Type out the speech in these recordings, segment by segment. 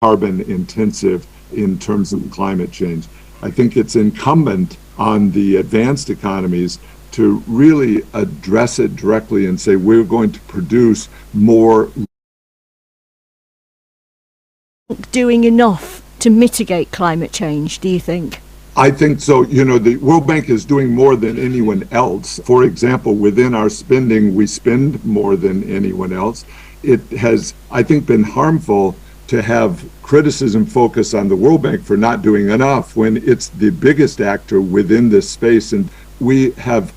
carbon intensive in terms of climate change. I think it's incumbent on the advanced economies to really address it directly and say we're going to produce more. Doing enough to mitigate climate change, do you think? I think so. You know, the World Bank is doing more than anyone else. For example, within our spending, we spend more than anyone else. It has, I think, been harmful to have criticism focus on the World Bank for not doing enough when it's the biggest actor within this space. And we have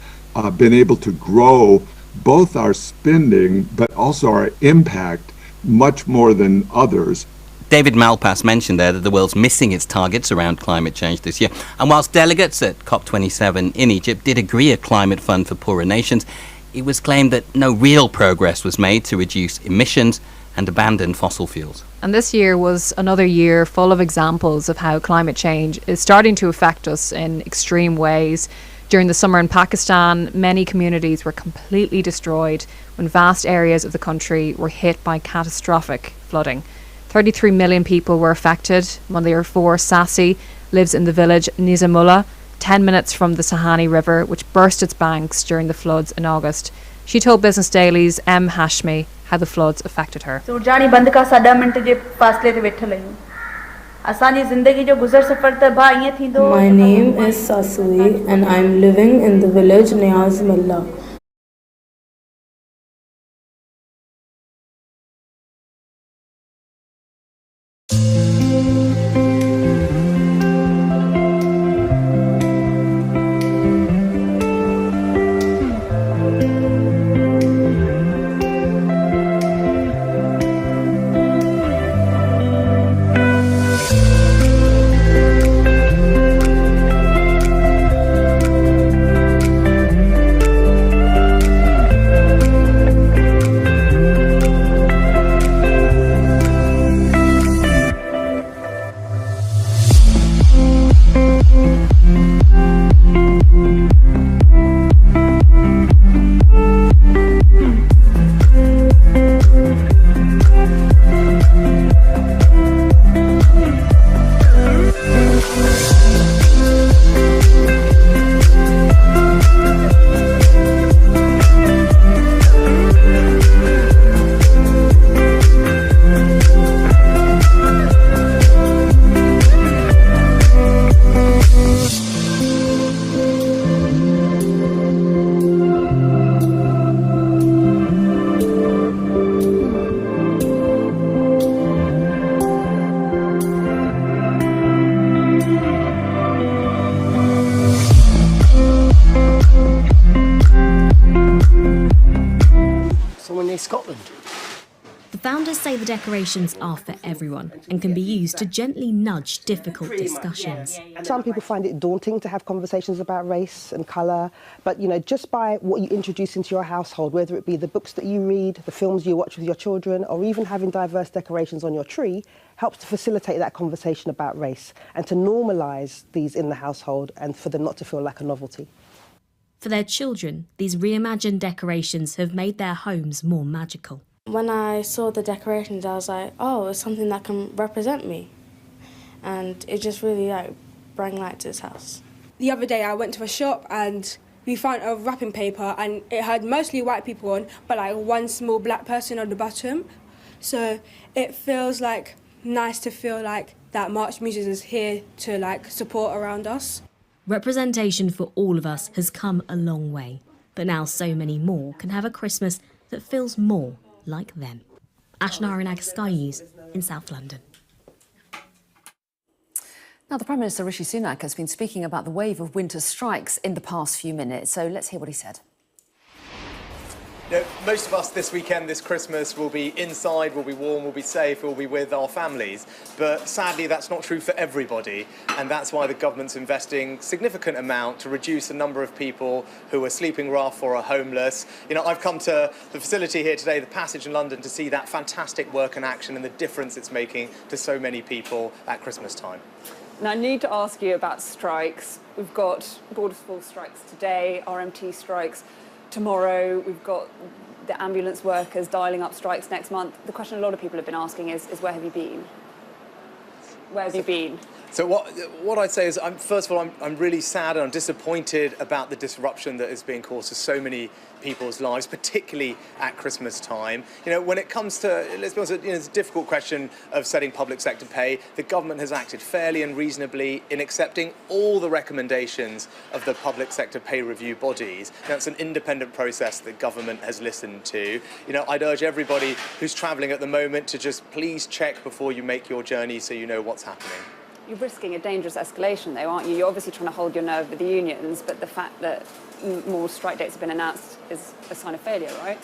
been able to grow both our spending, but also our impact much more than others. David Malpass mentioned there that the world's missing its targets around climate change this year. And whilst delegates at COP27 in Egypt did agree a climate fund for poorer nations, it was claimed that no real progress was made to reduce emissions and abandon fossil fuels. And this year was another year full of examples of how climate change is starting to affect us in extreme ways. During the summer in Pakistan, many communities were completely destroyed when vast areas of the country were hit by catastrophic flooding. 33 million people were affected. Mother 4 Sassi lives in the village Nizamullah, 10 minutes from the Sahani River, which burst its banks during the floods in August. She told Business Daily's M. Hashmi how the floods affected her. My name is Sasui and I'm living in the village Nizamullah. Scotland. The founders say the decorations are for everyone and can be used to gently nudge difficult discussions. Some people find it daunting to have conversations about race and colour, but just by what you introduce into your household, whether it be the books that you read, the films you watch with your children, or even having diverse decorations on your tree, helps to facilitate that conversation about race and to normalise these in the household and for them not to feel like a novelty. For their children, these reimagined decorations have made their homes more magical. When I saw the decorations, I was like, oh, it's something that can represent me. And it just really brought light to this house. The other day I went to a shop and we found a wrapping paper and it had mostly white people on, but one small black person on the bottom. So it feels nice to feel like that March Muses is here to support around us. Representation for all of us has come a long way, but now so many more can have a Christmas that feels more like them. Ashnar in Sky News in South London. Now, the Prime Minister Rishi Sunak has been speaking about the wave of winter strikes in the past few minutes, so let's hear what he said. Most of us this weekend, this Christmas, will be inside, will be warm, will be safe, will be with our families. But sadly, that's not true for everybody. And that's why the government's investing a significant amount to reduce the number of people who are sleeping rough or are homeless. I've come to the facility here today, the Passage in London, to see that fantastic work in action and the difference it's making to so many people at Christmas time. Now, I need to ask you about strikes. We've got Border Force strikes today, RMT strikes tomorrow. We've got the ambulance workers dialing up strikes next month. The question a lot of people have been asking is where have you been? Where have you been? So what I'd say is, first of all, I'm really sad and I'm disappointed about the disruption that is being caused to so many people's lives, particularly at Christmas time. When it comes to, let's be honest, it's a difficult question of setting public sector pay. The government has acted fairly and reasonably in accepting all the recommendations of the public sector pay review bodies. It's an independent process the government has listened to. I'd urge everybody who's travelling at the moment to just please check before you make your journey so you know what's happening. You're risking a dangerous escalation, though, aren't you? You're obviously trying to hold your nerve with the unions, but the fact that more strike dates have been announced is a sign of failure, right?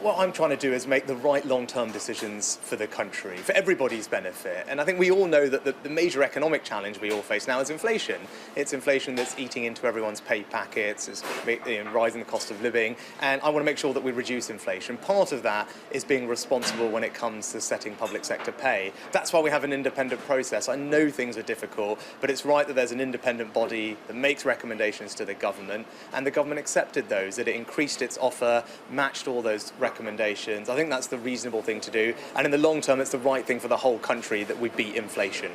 What I'm trying to do is make the right long-term decisions for the country, for everybody's benefit. And I think we all know that the major economic challenge we all face now is inflation. It's inflation that's eating into everyone's pay packets, it's rising the cost of living, and I want to make sure that we reduce inflation. Part of that is being responsible when it comes to setting public sector pay. That's why we have an independent process. I know things are difficult, but it's right that there's an independent body that makes recommendations to the government, and the government accepted those, that it increased its offer, matched all those recommendations. I think that's the reasonable thing to do, and in the long term it's the right thing for the whole country that we beat inflation.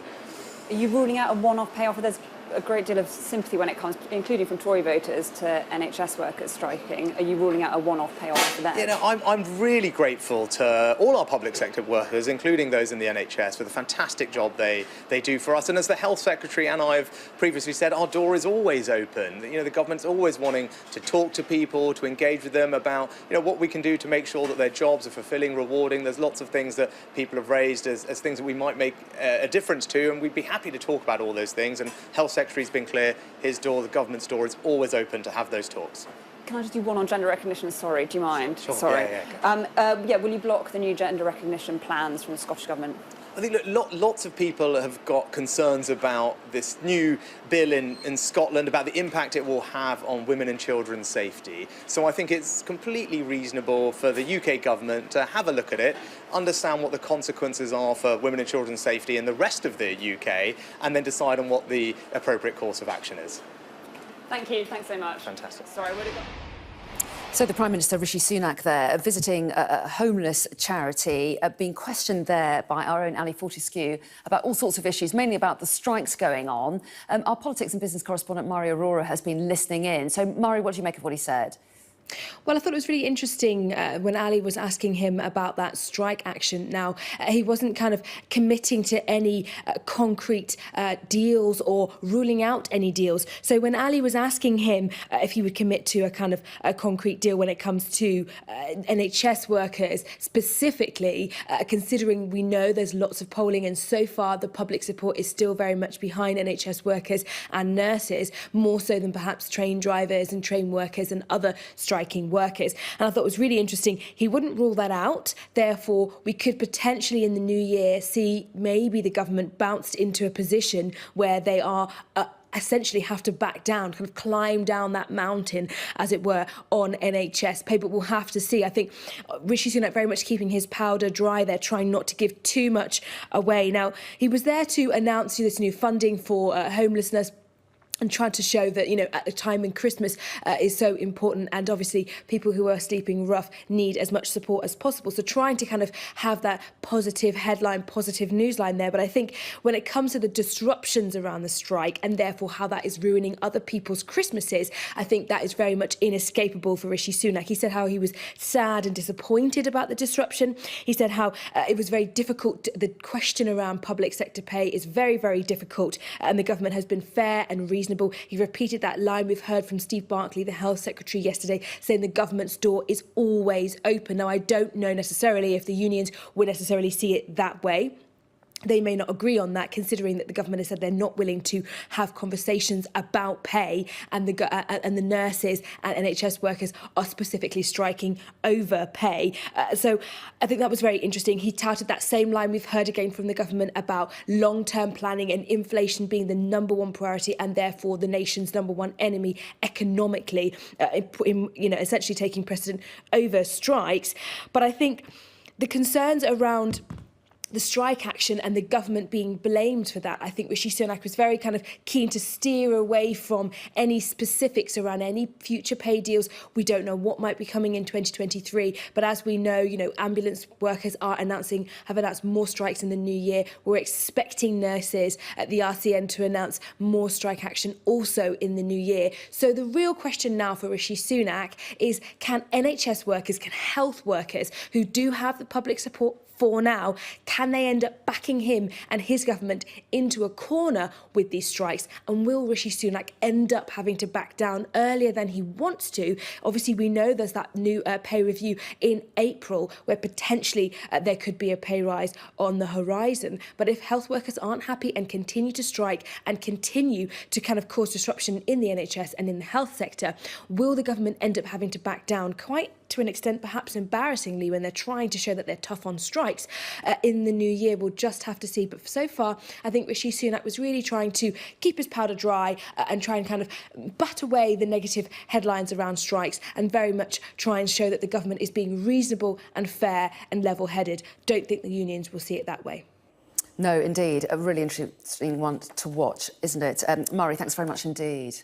Are you ruling out a one-off pay offer? There's a great deal of sympathy when it comes, including from Tory voters, to NHS workers striking. Are you ruling out a one-off pay offer for them? I'm really grateful to all our public sector workers, including those in the NHS, for the fantastic job they do for us. And as the Health Secretary and I have previously said, our door is always open. The government's always wanting to talk to people, to engage with them about what we can do to make sure that their jobs are fulfilling, rewarding. There's lots of things that people have raised as things that we might make a difference to, and we'd be happy to talk about all those things. And Health Secretary's been clear, his door, the government's door, is always open to have those talks. Can I just do one on gender recognition? Sorry, do you mind? Sure. Sorry. Yeah. Will you block the new gender recognition plans from the Scottish Government? I think lots of people have got concerns about this new bill in Scotland, about the impact it will have on women and children's safety. So I think it's completely reasonable for the UK government to have a look at it, understand what the consequences are for women and children's safety in the rest of the UK, and then decide on what the appropriate course of action is. Thank you. Thanks so much. Fantastic. Sorry, would it go? So the Prime Minister, Rishi Sunak, there, visiting a homeless charity, being questioned there by our own Ali Fortescue about all sorts of issues, mainly about the strikes going on. Our politics and business correspondent, Mari Aurora, has been listening in. So, Mari, what do you make of what he said? Well, I thought it was really interesting when Ali was asking him about that strike action. Now, he wasn't kind of committing to any concrete deals or ruling out any deals. So when Ali was asking him if he would commit to a kind of a concrete deal when it comes to NHS workers, specifically, considering we know there's lots of polling and so far the public support is still very much behind NHS workers and nurses, more so than perhaps train drivers and train workers and other striking workers. And I thought it was really interesting. He wouldn't rule that out. Therefore, we could potentially in the new year see maybe the government bounced into a position where they are essentially have to back down, kind of climb down that mountain, as it were, on NHS pay. But we'll have to see. I think Rishi Sunak very much keeping his powder dry there, trying not to give too much away. Now, he was there to announce this new funding for homelessness, and trying to show that, at a time when Christmas is so important and obviously people who are sleeping rough need as much support as possible. So trying to kind of have that positive headline, positive newsline there. But I think when it comes to the disruptions around the strike and therefore how that is ruining other people's Christmases, I think that is very much inescapable for Rishi Sunak. He said how he was sad and disappointed about the disruption. He said how it was very difficult. The question around public sector pay is very, very difficult, and the government has been fair and reasonable. He repeated that line we've heard from Steve Barclay, the Health Secretary, yesterday, saying the government's door is always open. Now, I don't know necessarily if the unions would necessarily see it that way. They may not agree on that, considering that the government has said they're not willing to have conversations about pay, and the nurses and NHS workers are specifically striking over pay. So I think that was very interesting. He touted that same line we've heard again from the government about long-term planning and inflation being the number one priority and therefore the nation's number one enemy economically, essentially taking precedent over strikes. But I think the concerns around the strike action and the government being blamed for that. I think Rishi Sunak was very kind of keen to steer away from any specifics around any future pay deals. We don't know what might be coming in 2023, but as we know, ambulance workers have announced more strikes in the new year. We're expecting nurses at the RCN to announce more strike action also in the new year. So the real question now for Rishi Sunak is, can NHS workers, can health workers who do have the public support for now, can they end up backing him and his government into a corner with these strikes? And will Rishi Sunak end up having to back down earlier than he wants to? Obviously, we know there's that new pay review in April where potentially there could be a pay rise on the horizon. But if health workers aren't happy and continue to strike and continue to kind of cause disruption in the NHS and in the health sector, will the government end up having to back down quite to an extent, perhaps embarrassingly, when they're trying to show that they're tough on strikes in the new year? We'll just have to see. But so far, I think Rishi Sunak was really trying to keep his powder dry and try and kind of butt away the negative headlines around strikes and very much try and show that the government is being reasonable and fair and level-headed. Don't think the unions will see it that way. No, indeed. A really interesting one to watch, isn't it? Murray, thanks very much indeed.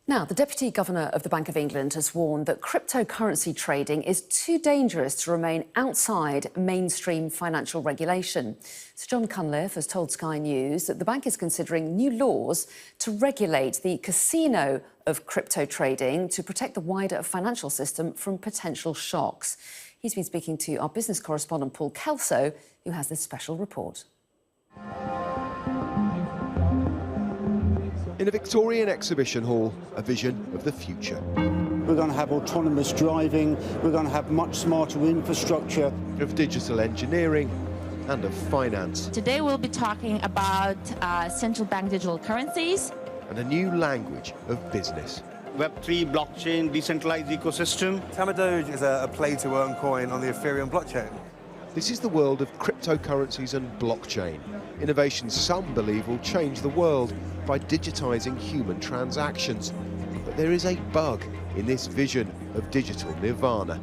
Now, the Deputy Governor of the Bank of England has warned that cryptocurrency trading is too dangerous to remain outside mainstream financial regulation. Sir John Cunliffe has told Sky News that the bank is considering new laws to regulate the casino of crypto trading to protect the wider financial system from potential shocks. He's been speaking to our business correspondent Paul Kelso, who has this special report. In a Victorian exhibition hall, a vision of the future. We're going to have autonomous driving, we're going to have much smarter infrastructure. Of digital engineering and of finance. Today we'll be talking about central bank digital currencies. And a new language of business. Web3, blockchain, decentralized ecosystem. Tamadoge is a play-to-earn coin on the Ethereum blockchain. This is the world of cryptocurrencies and blockchain. Innovations some believe will change the world by digitising human transactions. But there is a bug in this vision of digital nirvana.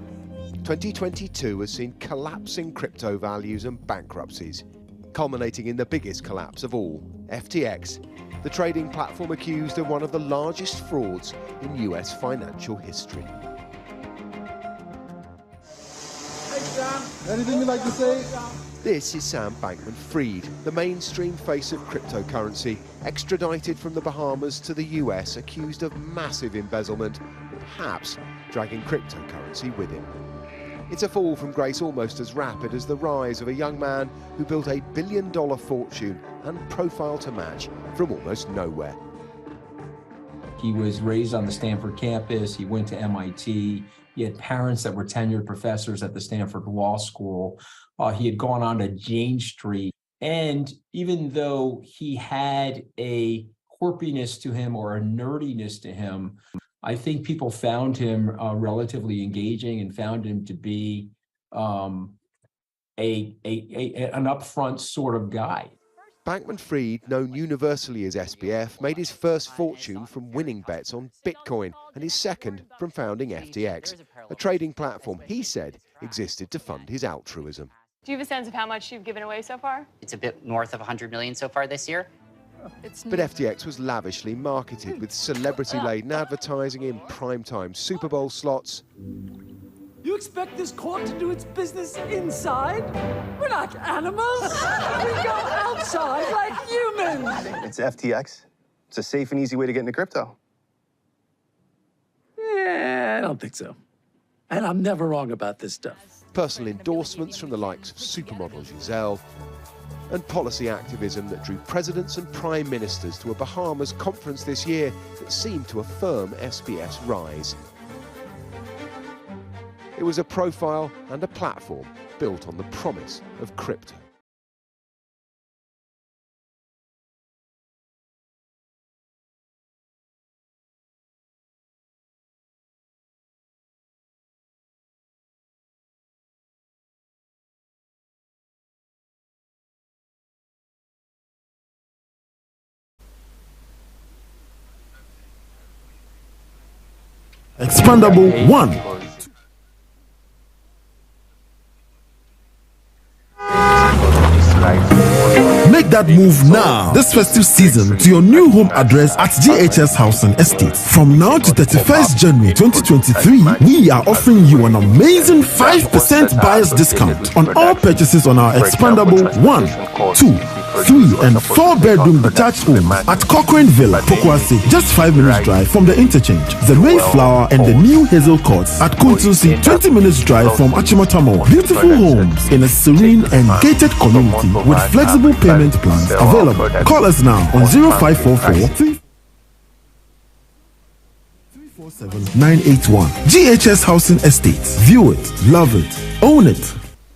2022 has seen collapsing crypto values and bankruptcies, culminating in the biggest collapse of all, FTX, the trading platform accused of one of the largest frauds in US financial history. Anything you'd like to say? This is Sam Bankman-Fried, the mainstream face of cryptocurrency, extradited from the Bahamas to the US, accused of massive embezzlement, and perhaps dragging cryptocurrency with him. It's a fall from grace almost as rapid as the rise of a young man who built a billion-dollar fortune and profile to match from almost nowhere. He was raised on the Stanford campus. He went to MIT. He had parents that were tenured professors at the Stanford Law School. He had gone on to Jane Street. And even though he had a quirkiness to him or a nerdiness to him, I think people found him relatively engaging and found him to be an upfront sort of guy. Bankman-Fried, known universally as SBF, made his first fortune from winning bets on Bitcoin and his second from founding FTX, a trading platform he said existed to fund his altruism. Do you have a sense of how much you've given away so far? It's a bit north of 100 million so far this year. But FTX was lavishly marketed with celebrity-laden advertising in primetime Super Bowl slots. You expect this court to do its business inside? We're not animals. We go outside like humans. It's FTX. It's a safe and easy way to get into crypto. Yeah, I don't think so. And I'm never wrong about this stuff. Personal endorsements from the likes of supermodel Giselle, and policy activism that drew presidents and prime ministers to a Bahamas conference this year that seemed to affirm SBF's rise. It was a profile and a platform built on the promise of crypto. Expandable 1. that move now this festive season to your new home address at GHS Housing Estate. From now to 31st January 2023, we are offering you an amazing 5% buyer's discount on all purchases on our expandable 1, 2, 3 and 4 bedroom detached homes at Cochrane Villa, Pokwase, just 5 minutes drive from the interchange. The Mayflower and the new Hazel Courts at Kuntusi, 20 minutes drive from Achimatamo. Beautiful homes in a serene and gated community with flexible payment plans available. Call us now on 0544 981. GHS Housing Estates. View it, love it, own it.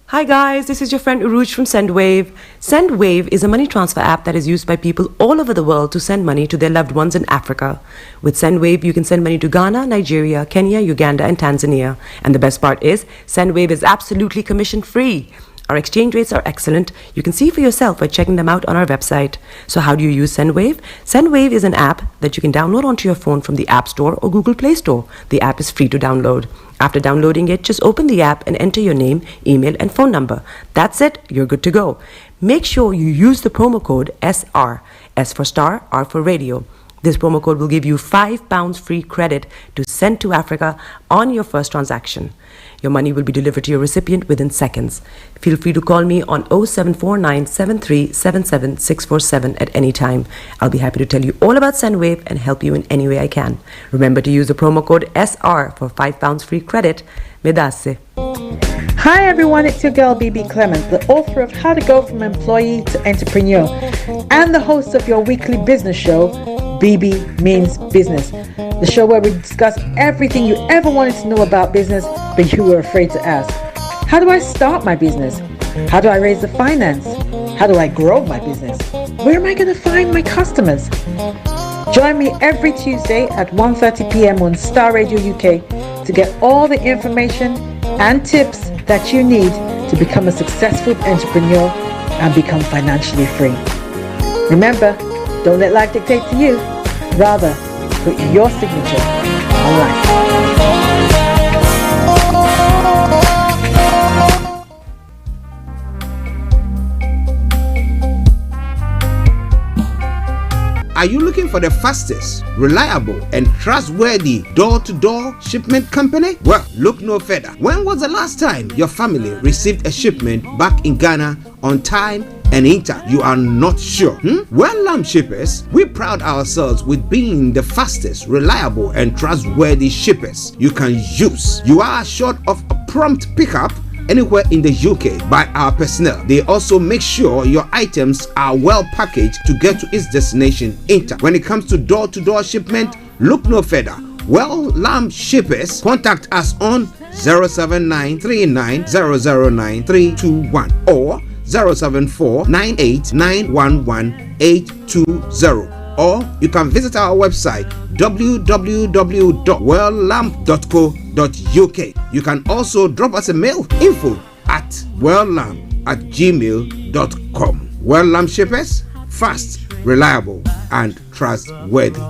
Hi guys, this is your friend Uruj from SendWave. SendWave is a money transfer app that is used by people all over the world to send money to their loved ones in Africa. With SendWave, you can send money to Ghana, Nigeria, Kenya, Uganda, and Tanzania. And the best part is, SendWave is absolutely commission-free. Our exchange rates are excellent. You can see for yourself by checking them out on our website. So how do you use SendWave? SendWave is an app that you can download onto your phone from the App Store or Google Play Store. The app is free to download. After downloading it, just open the app and enter your name, email, and phone number. That's it. You're good to go. Make sure you use the promo code SR. S for Star, R for Radio. This promo code will give you £5 free credit to send to Africa on your first transaction. Your money will be delivered to your recipient within seconds. Feel free to call me on 0749 7377 647 at any time. I'll be happy to tell you all about SendWave and help you in any way I can. Remember to use the promo code SR for £5 free credit. Medasse. Hi everyone, it's your girl BB Clement, the author of How to Go From Employee to Entrepreneur and the host of your weekly business show, BB Means Business, the show where we discuss everything you ever wanted to know about business but you were afraid to ask. How do I start my business? How do I raise the finance? How do I grow my business? Where am I going to find my customers? Join me every Tuesday at 1:30 p.m. on Starr Radio UK to get all the information and tips that you need to become a successful entrepreneur and become financially free. Remember, don't let life dictate to you. Rather, put your signature on life. Are you looking for the fastest, reliable, and trustworthy door-to-door shipment company? Well, look no further. When was the last time your family received a shipment back in Ghana on time and in time? You are not sure? Well, Lamb Shippers, we pride ourselves with being the fastest, reliable, and trustworthy shippers you can use. You are assured of a prompt pickup anywhere in the UK by our personnel. They also make sure your items are well packaged to get to its destination in time. When it comes to door-to-door shipment, look no further. Well, Lamb Shippers, contact us on 07939009321 or 07498911820. Or you can visit our website www.welllamp.co.uk. You can also drop us a mail, info@welllamp@gmail.com. Well Lamp Shippers, fast, reliable, and trustworthy.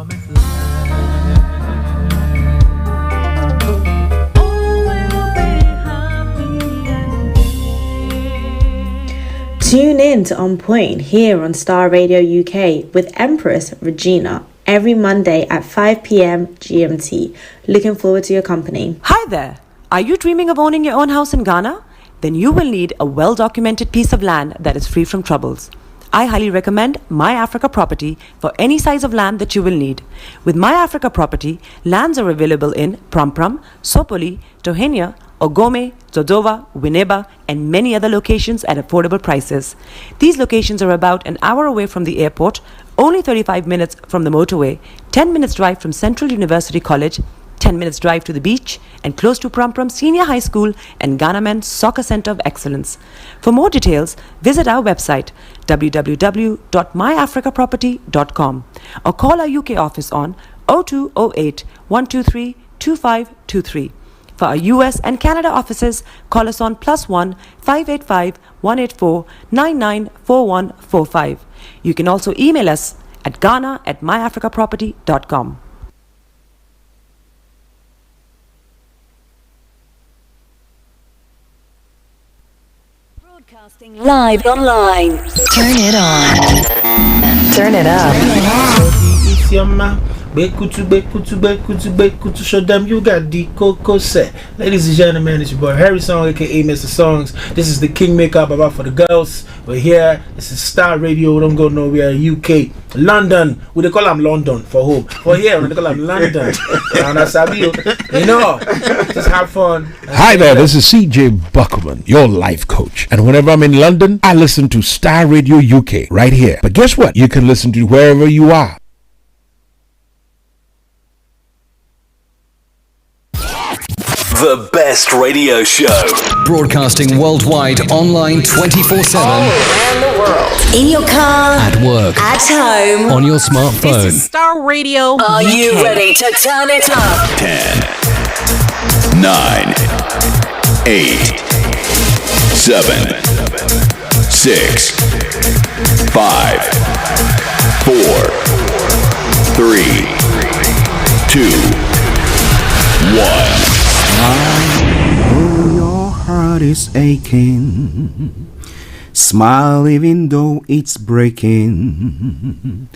Tune in to On Point here on Starr Radio UK with Empress Regina every Monday at 5 p.m. GMT. Looking forward to your company. Hi there. Are you dreaming of owning your own house in Ghana? Then you will need a well-documented piece of land that is free from troubles. I highly recommend My Africa Property for any size of land that you will need. With My Africa Property, lands are available in Pram, Sopoli, Tohenia, Ogome, Dodova, Winneba, and many other locations at affordable prices. These locations are about an hour away from the airport, only 35 minutes from the motorway, 10 minutes drive from Central University College, 10 minutes drive to the beach, and close to Pram Senior High School and Ghana Men's Soccer Center of Excellence. For more details, visit our website www.myafricaproperty.com or call our UK office on 0208 123 2523. For our US and Canada offices, call us on +1 585 184 994145. You can also email us at ghana@myafricaproperty.com. Live online. Turn it on. Turn it up. It's your man. Bekutu, show them you got the cocoa set. Ladies and gentlemen, it's your boy Harry Song, aka Mr. Songs. This is the Kingmaker Baba for the girls. We're here. This is Starr Radio. We don't go nowhere. UK, London. We they call them London for home. For here, we they call them London. And that's how you know. Just have fun. Hi there. This is CJ Buckman, your life coach. And whenever I'm in London, I listen to Starr Radio UK right here. But guess what? You can listen to wherever you are. The best radio show. Broadcasting worldwide, online 24/7. All around the world. In your car. At work. At home. On your smartphone. This is Starr Radio. Are you ready to turn it up? 10, 9, 8, 7, 6, 5, 4, 3, 2, 1. Oh, your heart is aching. Smile even though it's breaking.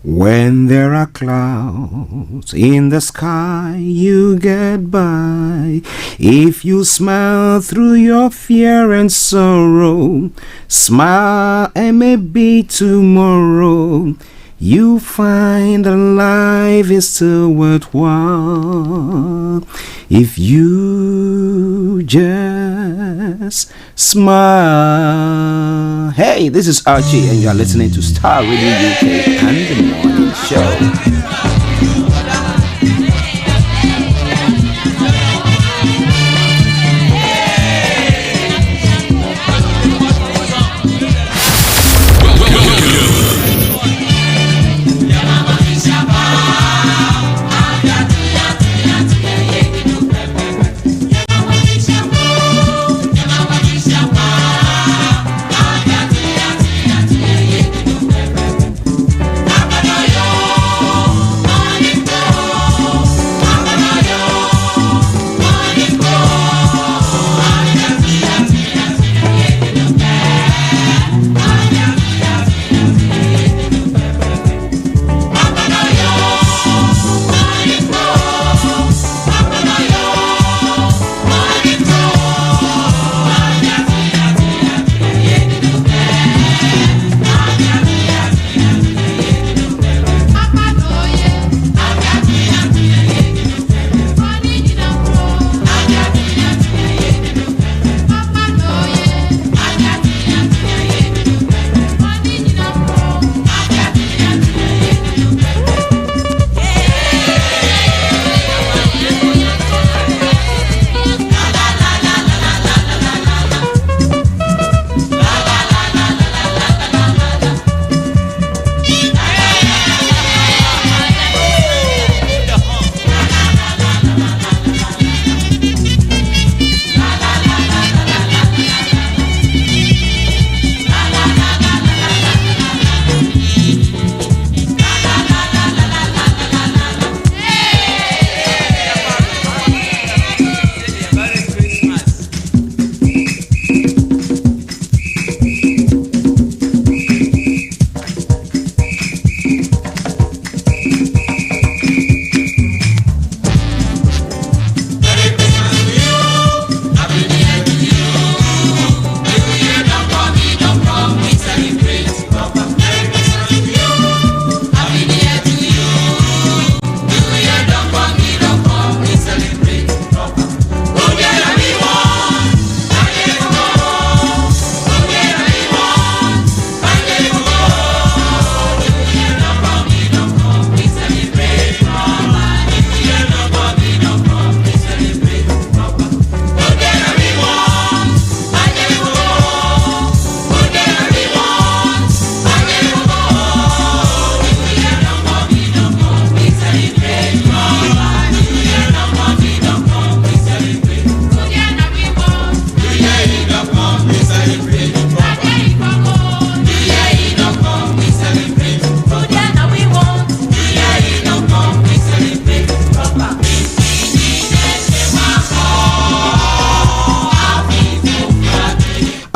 When there are clouds in the sky, you get by. If you smile through your fear and sorrow, smile and maybe tomorrow you find that life is still worthwhile if you just smile. Hey, this is Archie and you are listening to Starr Radio UK and the Morning Show.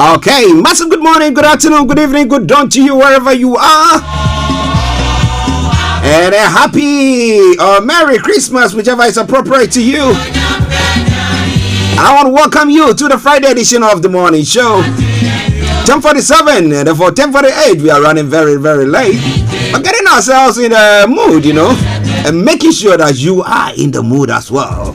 Okay, massive good morning, good afternoon, good evening, good dawn to you wherever you are. And a happy or Merry Christmas, whichever is appropriate to you. I want to welcome you to the Friday edition of the morning show. 10:47 and for 10:48 we are running very, very late. But getting ourselves in the mood, and making sure that you are in the mood as well.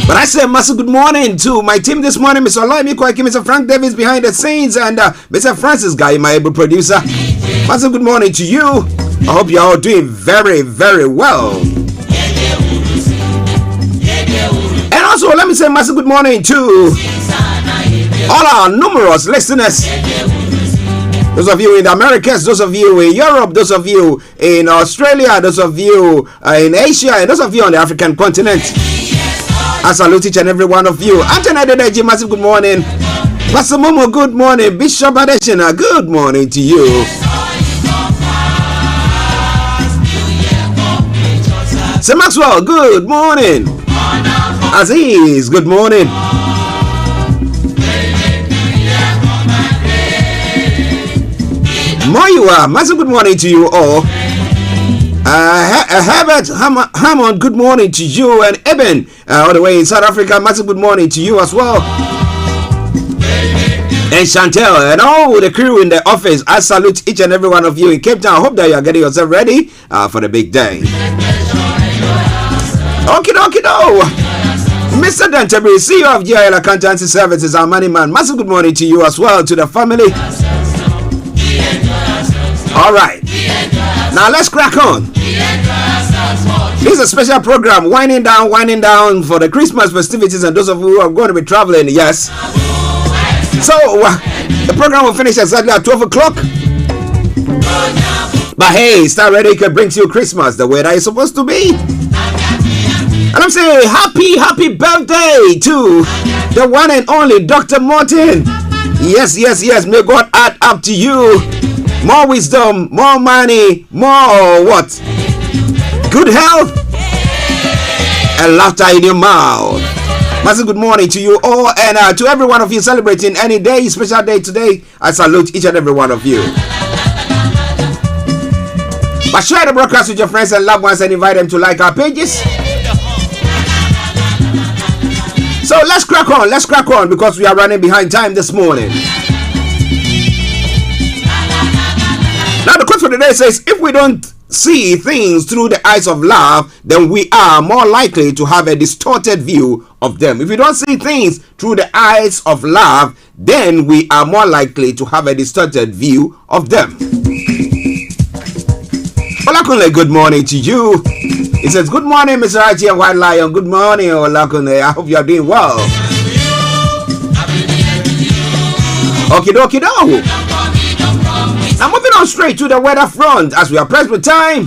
But I say massive good morning to my team this morning, Mr. Olayomi, Koiki, Mr. Frank Davis behind the scenes, and Mr. Francis Guy, my able producer. Massive good morning to you. I hope you're all doing very, very well. And also, let me say massive good morning to all our numerous listeners. Those of you in the Americas, those of you in Europe, those of you in Australia, those of you in Asia, and those of you on the African continent. I salute each and every one of you. Anthony Adedeji, massive good morning. Pastor Momo, good morning. Bishop Adeshina, good morning to you. Sir Maxwell, good morning. Aziz, good morning. Moyua, massive good morning to you all. Herbert Hammond, good morning to you, and Eben, all the way in South Africa, massive good morning to you as well. And Chantel and all the crew in the office, I salute each and every one of you in Cape Town. I hope that you are getting yourself ready for the big day. Okie dokie do. Mr. Dantebury, CEO of GIL Accountancy Services, our money man, massive good morning to you as well, to the family. All right, now let's crack on. This is a special program, winding down for the Christmas festivities, and those of you who are going to be traveling, yes. So the program will finish exactly at 12 o'clock. But hey, Starr Radio brings you Christmas the way that it's supposed to be. And I'm saying happy birthday to the one and only Dr. Martin. Yes. May God add up to you more wisdom, more money, more what? Good health and laughter in your mouth. Massive good morning to you all, and to every one of you celebrating any day, special day today. I salute each and every one of you. But share the broadcast with your friends and loved ones and invite them to like our pages. So let's crack on because we are running behind time this morning. Now the quote for the day says, if we don't see things through the eyes of love, then we are more likely to have a distorted view of them. If we don't see things through the eyes of love, then we are more likely to have a distorted view of them. Olakunle, good morning to you. He says, good morning, Mr. Archie and White Lion. Good morning, Olakunle. I hope you are doing well. Okie dokie do. Now moving on straight to the weather front as we are pressed with time.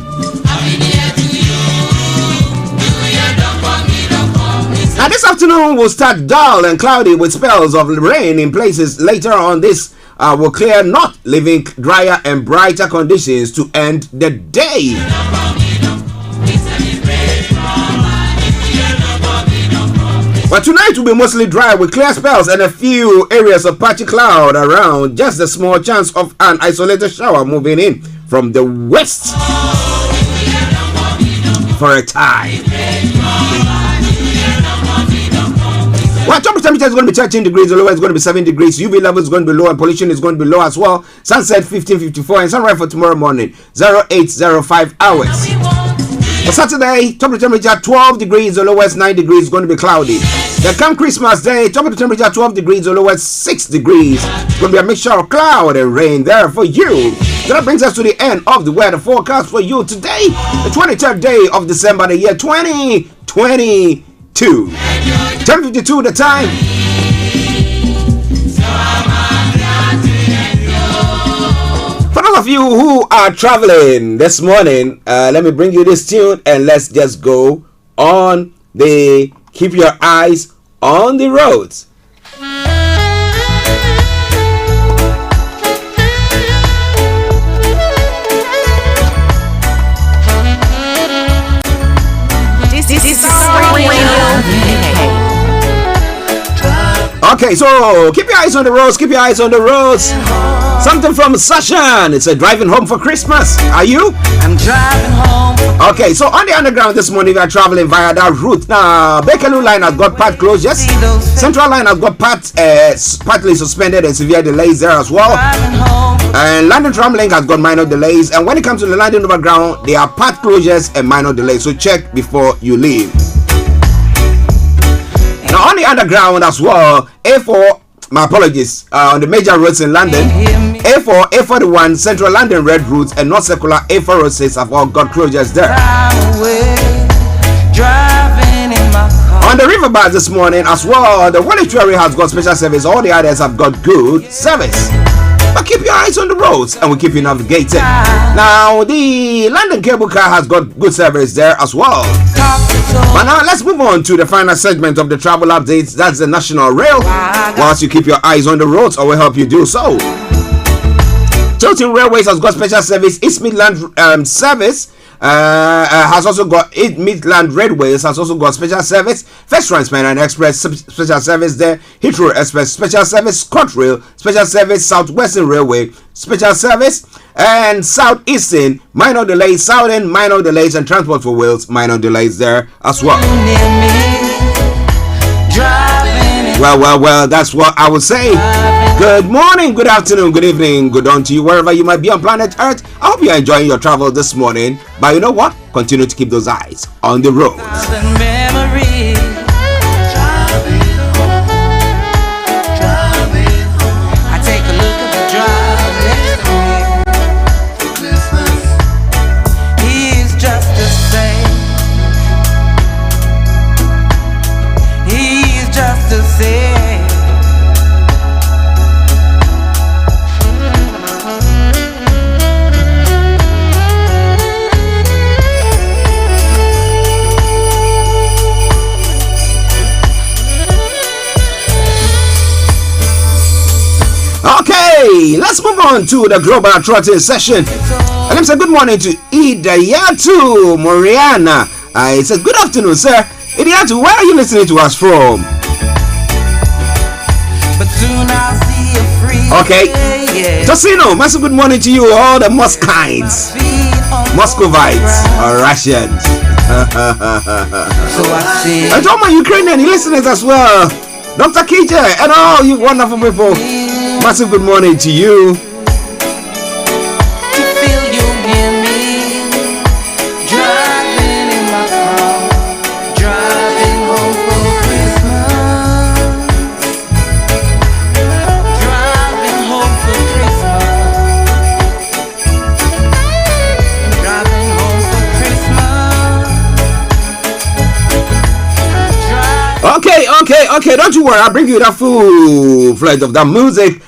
Now this afternoon will start dull and cloudy with spells of rain in places. Later on this will clear, not leaving drier and brighter conditions to end the day. But tonight will be mostly dry with clear spells and a few areas of patchy cloud around. Just a small chance of an isolated shower moving in from the west for a time. Well, temperature is going to be 13 degrees, the lower is going to be 7 degrees, UV level is going to be low and pollution is going to be low as well. Sunset 15:54 and sunrise for tomorrow morning 08:05 hours. For Saturday, top of the temperature 12 degrees, the lowest 9 degrees, is going to be cloudy. Then come Christmas Day, top of the temperature 12 degrees, the lowest 6 degrees. It's going to be a mixture of cloud and rain there for you. So that brings us to the end of the weather forecast for you today, the 23rd day of December, the year 2022. 10:52 the time. For those of you who are traveling this morning, let me bring you this tune and let's just go on the keep your eyes on the roads. Okay, so keep your eyes on the roads. Keep your eyes on the roads. Something from Sashan. It's a driving home for Christmas. Are you? I'm driving home. Okay, so on the underground this morning, we are traveling via that route. Now, Bakerloo line has got part closures. Central line has got partly suspended and severe delays there as well. And London Tramlink has got minor delays. And when it comes to the London Overground, there are part closures and minor delays. So check before you leave. Now on the underground as well, A4, my apologies, on the major roads in London, A4, A41, Central London Red Routes and North Circular A406 have all got closures there. On the river bar this morning as well, the Woolwich Ferry has got special service, all the others have got good service. But keep your eyes on the roads and we'll keep you navigating. Now, the London cable car has got good service there as well. But now, let's move on to the final segment of the travel updates. That's the National Rail. Whilst you keep your eyes on the roads, I will help you do so. Chiltern Railways has got special service. East Midland service has also got East Midland Railways has also got special service. First Transman and Express special service there. Heathrow Express special service. ScotRail special service. Southwestern Railway special service, and Southeastern minor delays. Southern minor delays, and Transport for Wales minor delays there as well. Well, that's what I would say. Good morning, good afternoon, good evening, good on to you wherever you might be on planet Earth. I hope you're enjoying your travel this morning. But you know what? Continue to keep those eyes on the road. Okay, let's move on to the Global Trotting session. And I'm saying good morning to Idayatu Moriana. It says good afternoon, sir. Idayatu, where are you listening to us from? Okay, just so you know, massive good morning to you, all the Muscovites, or Russians. And to all my Ukrainian listeners as well, Dr. KJ, and all you wonderful people. Massive good morning to you. Okay, don't you worry, I'll bring you that full fledged of that music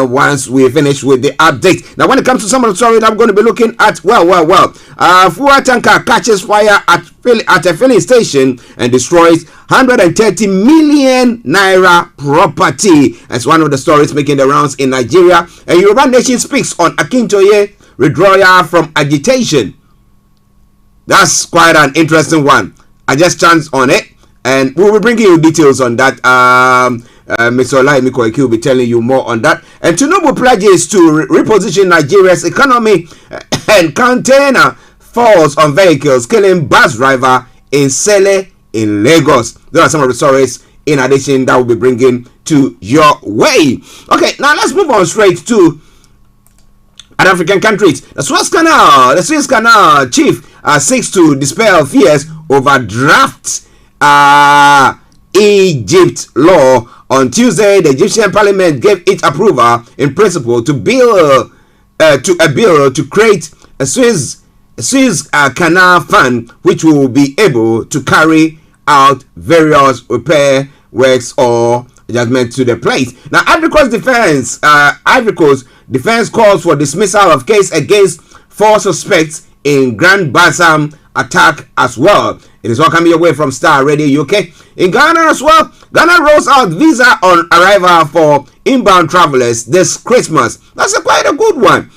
once we finish with the update. Now, when it comes to some of the stories I'm going to be looking at, fuel tanker catches fire at a filling station and destroys 130 million naira property. That's one of the stories making the rounds in Nigeria. And Yoruba Nation speaks on Akintoye withdrawal from agitation. That's quite an interesting one. I just chanced on it. And we will bring you details on that. Mr. Olayomi Koiki will be telling you more on that. And Tinubu pledges to reposition Nigeria's economy and container falls on vehicles, killing bus driver in Sele in Lagos. Those are some of the stories in addition that we'll be bringing to your way. Okay, now let's move on straight to other African countries. The Suez Canal chief seeks to dispel fears over draft Egypt law. On Tuesday, the Egyptian parliament gave its approval in principle to a bill to create a Suez Canal fund, which will be able to carry out various repair works or adjustment to the place. Now, Ivory Coast defense calls for dismissal of case against 4 suspects in Grand Bassam attack as well. It is all coming your way from Starr Radio UK. In Ghana as well, Ghana rolls out visa on arrival for inbound travelers this Christmas. That's quite a good one.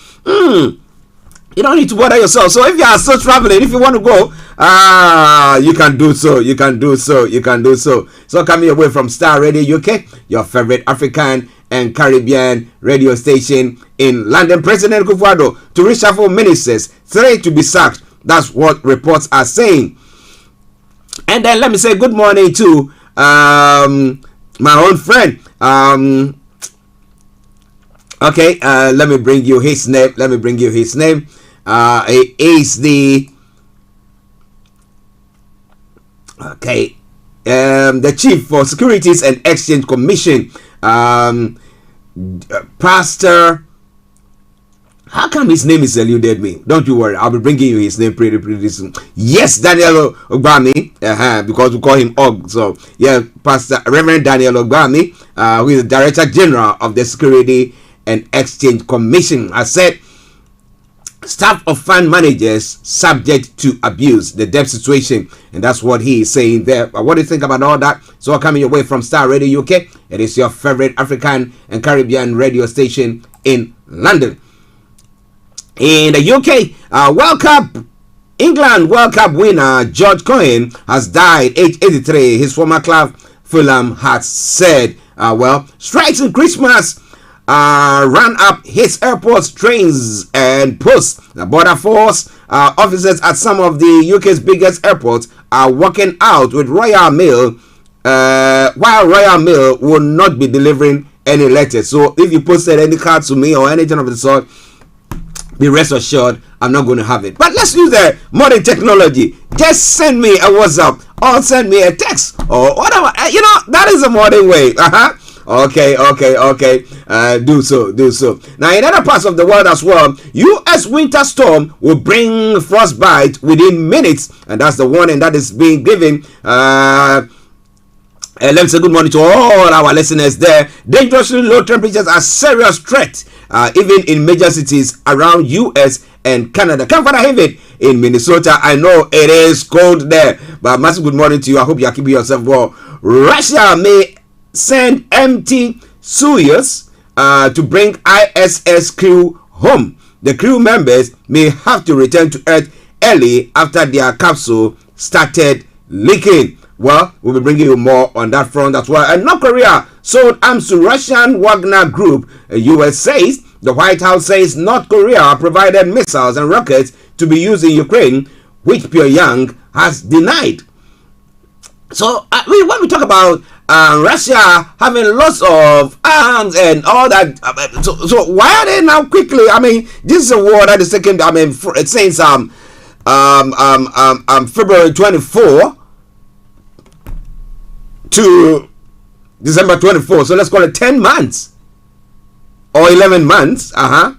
You don't need to bother yourself. So if you are still traveling, if you want to go, you can do so. You can do so. You can do so. So coming away from Starr Radio UK, your favorite African and Caribbean radio station in London, President Kufuor to reshuffle ministers, 3 to be sacked. That's what reports are saying. And then let me say good morning to my own friend. Okay, let me bring you his name. He is the the chief for Securities and Exchange Commission, Pastor. How come his name is eluded me? Don't you worry, I'll be bringing you his name pretty soon. Yes, Daniel Ogbami, because we call him Og. So yeah, Pastor Reverend Daniel Ogbami, who is the Director General of the Security and Exchange Commission. I said, staff of fund managers subject to abuse, the debt situation, and that's what he is saying there. But what do you think about all that? So coming your way from Starr Radio UK, it is your favorite African and Caribbean radio station in London. In the UK, England World Cup winner George Cohen has died, age 83. His former club Fulham has said, strikes in Christmas ran up his airports, trains and posts. The border force officers at some of the UK's biggest airports are walking out with Royal Mail, while Royal Mail will not be delivering any letters. So if you posted any card to me or anything of the sort, be rest assured I'm not going to have it. But let's use the modern technology. Just send me a WhatsApp or send me a text or whatever. That is a modern way. Okay. Do so. Now, in other parts of the world as well, U.S. winter storm will bring frostbite within minutes, and that's the warning that is being given. Let me say good morning to all our listeners there. Dangerously low temperatures are serious threat, even in major cities around U.S. and Canada. Come for the heavy in Minnesota. I know it is cold there, but massive good morning to you. I hope you are keeping yourself well. Russia may send empty Soyuz to bring ISS crew home. The crew members may have to return to Earth early after their capsule started leaking. Well, we'll be bringing you more on that front as well. And North Korea sold arms to Russian Wagner Group. US says, the White House says North Korea provided missiles and rockets to be used in Ukraine, which Pyongyang has denied. So when we talk about Russia having lots of arms and all that, so why are they now quickly? I mean, this is a war that is taking. I mean, since February 24 to December 24. So let's call it 10 months or 11 months.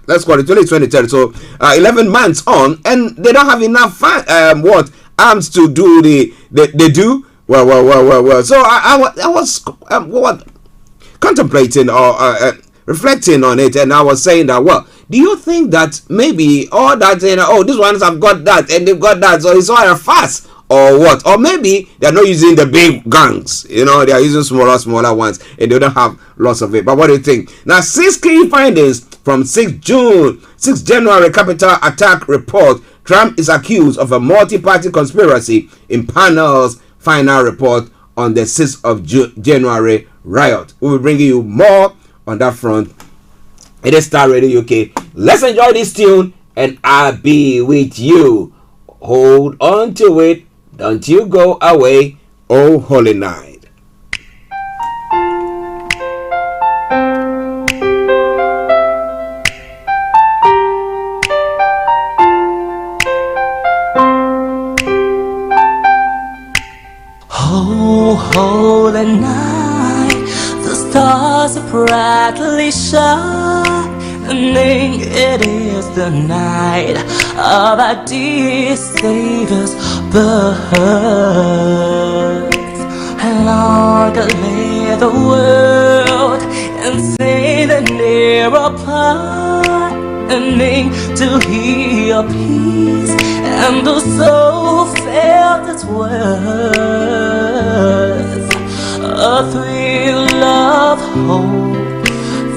Let's call it 2023. So 11 months on, and they don't have enough arms to do they do. Well. So I was contemplating or reflecting on it, and I was saying that, do you think that maybe all that, these ones have got that and they've got that, so it's all a fuss or what? Or maybe they're not using the big guns, they are using smaller ones and they don't have lots of it. But what do you think? Now, 6 key findings from 6 January Capitol attack report. Trump is accused of a multi-party conspiracy in panel's final report on the 6th of January riot. We will bring you more on that front. It is Starr Radio UK. Let's enjoy this tune and I'll be with you. Hold on to it. Don't you go away. Oh, holy night. Oh, holy night, the stars are brightly shining. It is the night of our dear Savior's birth. And long lay the world insane and near pining to hear peace, and the soul felt its worth. A thrill of hope,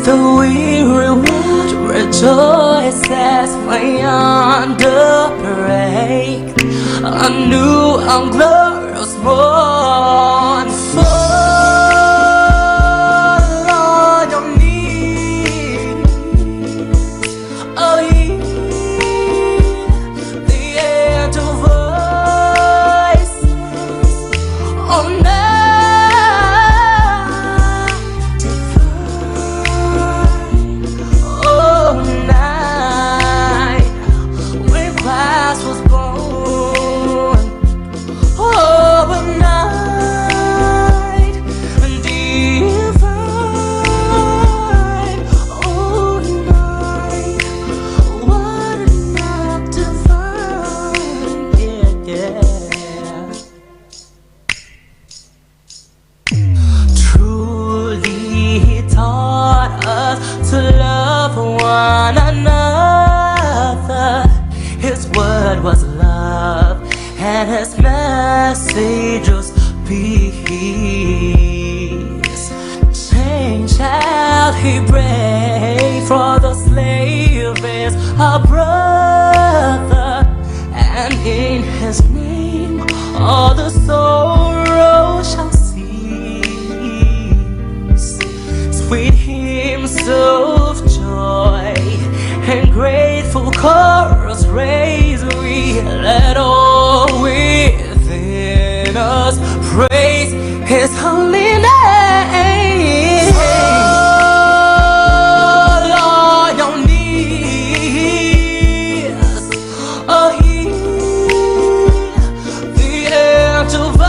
the weary world rejoices when yonder break a new and glorious morn. Fall on your knees, oh, hear the angel voice, oh, to love one another. His word was love, and his message was peace. Chain shall he break, for the slave is our brother, and in his name all the sorrow shall cease. Sweet hymns of joy and grateful chorus raise we, let all within us praise his holy name. Fall on your knees, oh, hear the angel voices,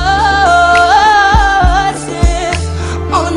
oh,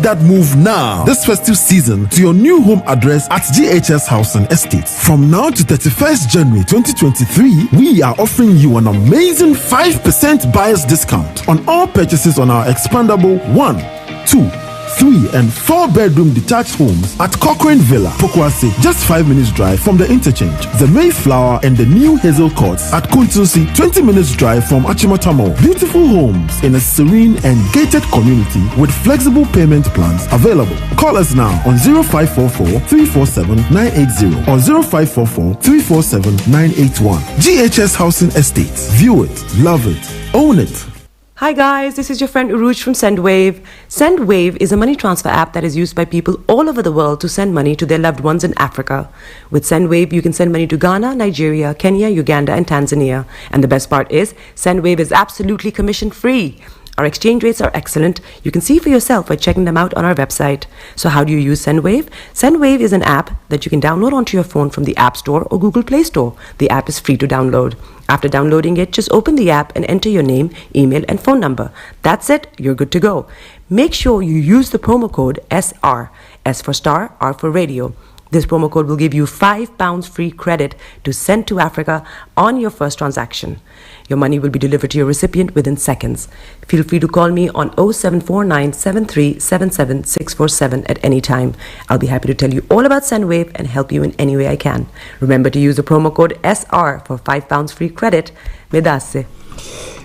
that move now this festive season to your new home address at GHS Housing Estates. From now to 31st January 2023, we are offering you an amazing 5% buyer's discount on all purchases on our expandable 1, 2, 3 and 4 bedroom detached homes at Cochrane Villa, Pokwase, just 5 minutes drive from the interchange. The Mayflower and the new Hazel Courts at Kuntusi, 20 minutes drive from Achimotamo. Beautiful homes in a serene and gated community with flexible payment plans available. Call us now on 0544 347 980 or 0544 347 981. GHS Housing Estates. View it, love it, own it. Hi guys, this is your friend Uruj from SendWave. SendWave is a money transfer app that is used by people all over the world to send money to their loved ones in Africa. With SendWave, you can send money to Ghana, Nigeria, Kenya, Uganda, and Tanzania. And the best part is, SendWave is absolutely commission free. Our exchange rates are excellent. You can see for yourself by checking them out on our website. So how do you use SendWave? SendWave is an app that you can download onto your phone from the App Store or Google Play Store. The app is free to download. After downloading it, just open the app and enter your name, email, and phone number. That's it. You're good to go. Make sure you use the promo code SR, S for Star, R for Radio. This promo code will give you £5 free credit to send to Africa on your first transaction. Your money will be delivered to your recipient within seconds. Feel free to call me on 0749 7377 647 at any time. I'll be happy to tell you all about SendWave and help you in any way I can. Remember to use the promo code SR for £5 free credit. Medasse.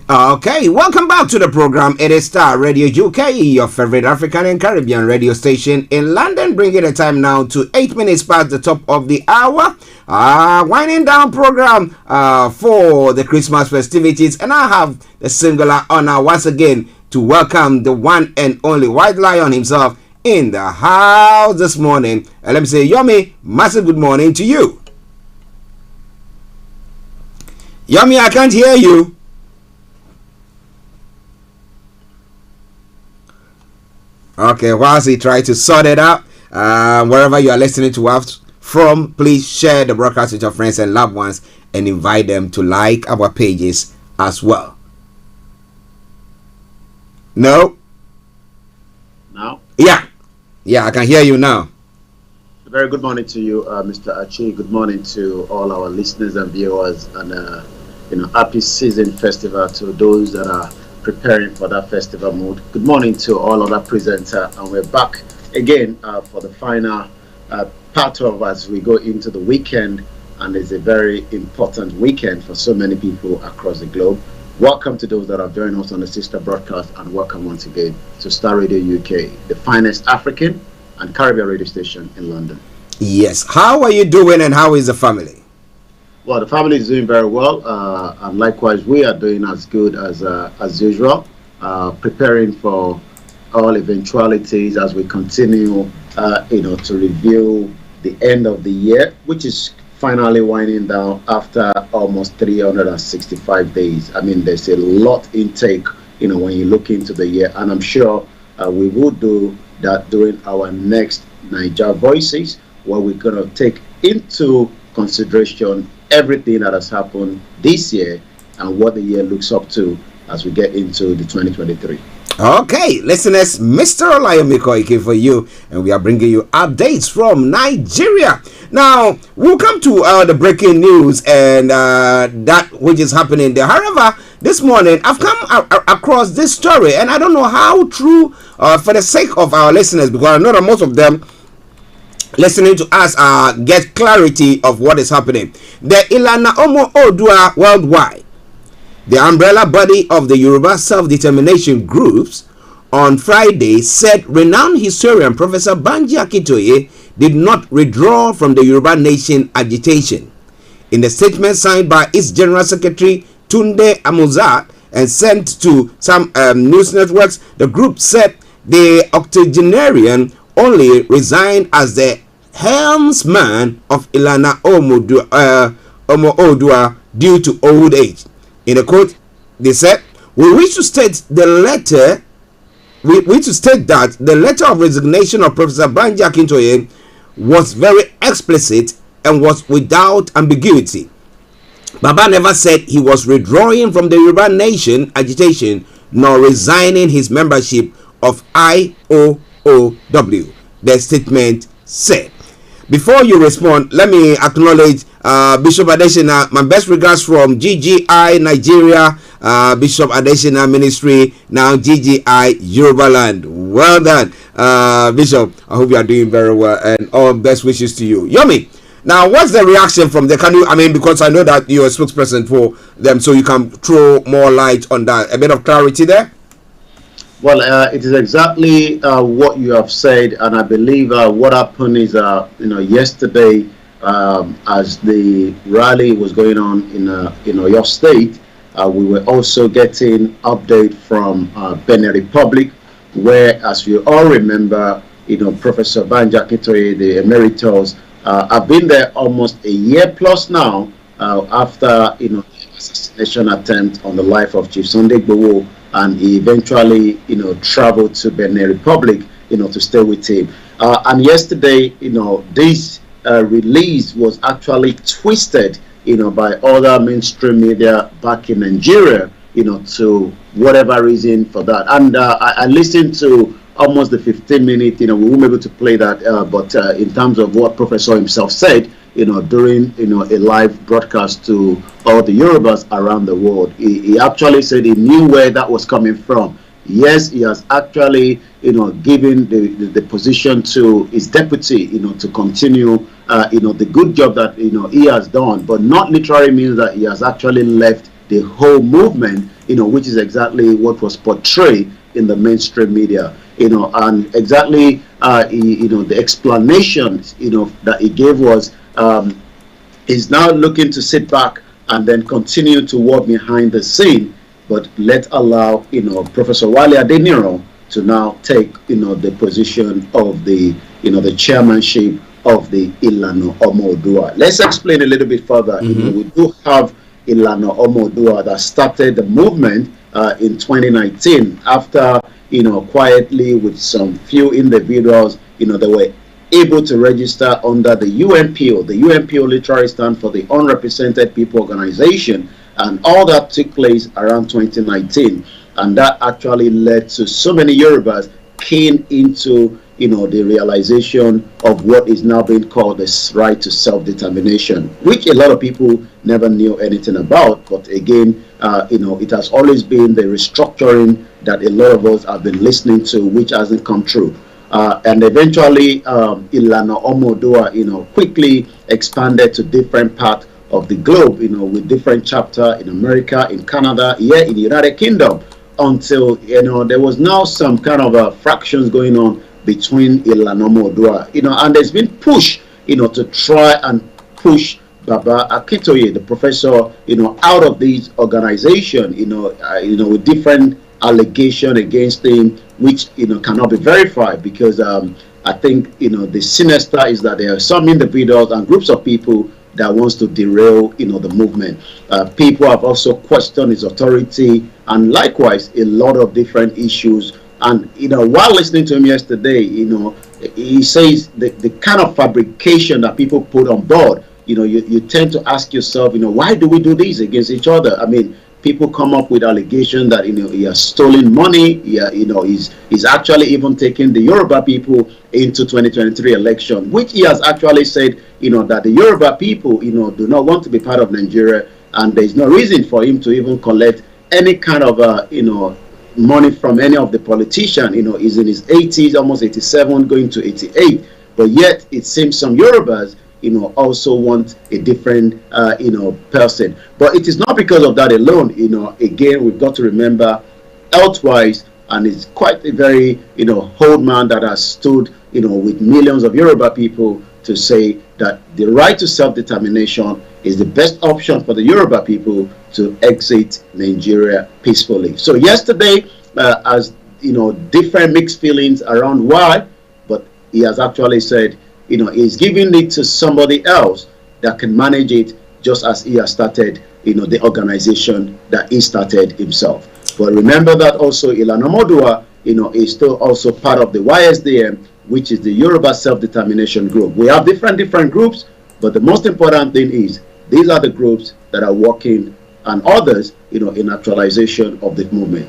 Okay, welcome back to the program. It is Starr Radio UK, your favorite African and Caribbean radio station in London, bringing the time now to 8 minutes past the top of the hour. Winding down program for the Christmas festivities, and I have the singular honor once again to welcome the one and only White Lion himself in the house this morning. And let me say, Yomi, massive good morning to you. Yomi, I can't hear you. Okay, whilst he tries to sort it out, wherever you are listening to us from, please share the broadcast with your friends and loved ones and invite them to like our pages as well. No? Now? Yeah, I can hear you now. A very good morning to you, Mr. Archie. Good morning to all our listeners and viewers, and happy season festival to those that are preparing for that festival mood. Good morning to all other presenters, and we're back again for the final part of as we go into the weekend, and it's a very important weekend for so many people across the globe. Welcome to those that have joined us on the sister broadcast, and welcome once again to Starr Radio UK, the finest African and Caribbean radio station in London. Yes, how are you doing and how is the family? Well, the family is doing very well, and likewise we are doing as good as usual, preparing for all eventualities as we continue, to review the end of the year, which is finally winding down after almost 365 days. I mean, there's a lot intake, when you look into the year, and I'm sure we will do that during our next Niger Voices, where we're going to take into consideration everything that has happened this year and what the year looks up to as we get into the 2023. Okay, listeners, Mr. Olayomi Koiki for you, and we are bringing you updates from Nigeria. Now, we'll come to the breaking news and that which is happening there. However, this morning, I've come across this story, and I don't know how true, for the sake of our listeners, because I know that most of them listening to us get clarity of what is happening. The Ilana Omo Odua Worldwide, the umbrella body of the Yoruba self-determination groups, on Friday said renowned historian Professor Banji Akintoye did not withdraw from the Yoruba nation agitation. In a statement signed by its General Secretary Tunde Amuzat and sent to some news networks, the group said the octogenarian only resigned as the helmsman of Ilana Omo Odua due to old age. In a quote, they said, we wish to state that the letter of resignation of Professor Banji Akintoye was very explicit and was without ambiguity. Baba never said he was withdrawing from the Yoruba nation agitation nor resigning his membership of IOOW, the statement said. Before you respond, let me acknowledge Bishop Adesina. My best regards from GGI Nigeria, Bishop Adesina Ministry, now GGI Yoruba Land. Well done, Bishop. I hope you are doing very well, and all best wishes to you. Yomi, now what's the reaction from the, because I know that you're a spokesperson for them, so you can throw more light on that, a bit of clarity there? Well, it is exactly what you have said, and I believe what happened is, yesterday, as the rally was going on in your state, we were also getting update from Benin Republic, where, as you all remember, Professor Banji Akintoye, the emeritus, have been there almost a year plus now, after the assassination attempt on the life of Chief Sunday Igboho and he eventually, traveled to Benin Republic, to stay with him. And yesterday, this release was actually twisted, by other mainstream media back in Nigeria, to whatever reason for that. And I listened to almost the 15-minute, we won't be able to play that, but in terms of what Professor himself said, during, a live broadcast to all the Yorubas around the world, he actually said he knew where that was coming from. Yes, he has actually, given the position to his deputy, to continue, the good job that, he has done, but not literally means that he has actually left the whole movement, which is exactly what was portrayed in the mainstream media, and exactly, the explanation, that he gave was, he's now looking to sit back and then continue to work behind the scene, but let allow, Professor Wale Adeniro to now take, the position of the, the chairmanship of the Ilana Omodua. Let's explain a little bit further. We do have Ilana Omodua that started the movement in 2019 after, quietly with some few individuals, they were able to register under the UNPO. The UNPO literally stands for the Unrepresented People Organization, and all that took place around 2019, and that actually led to so many Yorubas keen into, the realization of what is now being called the right to self-determination, which a lot of people never knew anything about. But again, it has always been the restructuring that a lot of us have been listening to, which hasn't come true. And eventually, Ilana Omodua, quickly expanded to different parts of the globe, with different chapters in America, in Canada, here in the United Kingdom, until, there was now some kind of fractions going on between Ilana Omodua, and there's been push, to try and push Baba Akintoye, the professor, out of these organizations, with different allegation against him, which cannot be verified, because I think the sinister is that there are some individuals and groups of people that wants to derail the movement. People have also questioned his authority, and likewise a lot of different issues. And while listening to him yesterday, he says the kind of fabrication that people put on board, you tend to ask yourself, why do we do this against each other? I mean, people come up with allegations that he has stolen money. He's actually even taken the Yoruba people into 2023 election, which he has actually said that the Yoruba people do not want to be part of Nigeria, and there is no reason for him to even collect any kind of money from any of the politicians. He's in his 80s, almost 87, going to 88, but yet it seems some Yorubas also want a different, person. But it is not because of that alone. Again, we've got to remember, health-wise, and it's quite a very, old man that has stood, with millions of Yoruba people to say that the right to self-determination is the best option for the Yoruba people to exit Nigeria peacefully. So yesterday, as different mixed feelings around why, but he has actually said, he's giving it to somebody else that can manage it, just as he has started, the organization that he started himself. But remember that also Ilana Omodua, is still also part of the YSDM, which is the Yoruba Self-Determination Group. We have different groups, but the most important thing is these are the groups that are working, and others, in actualization of the movement.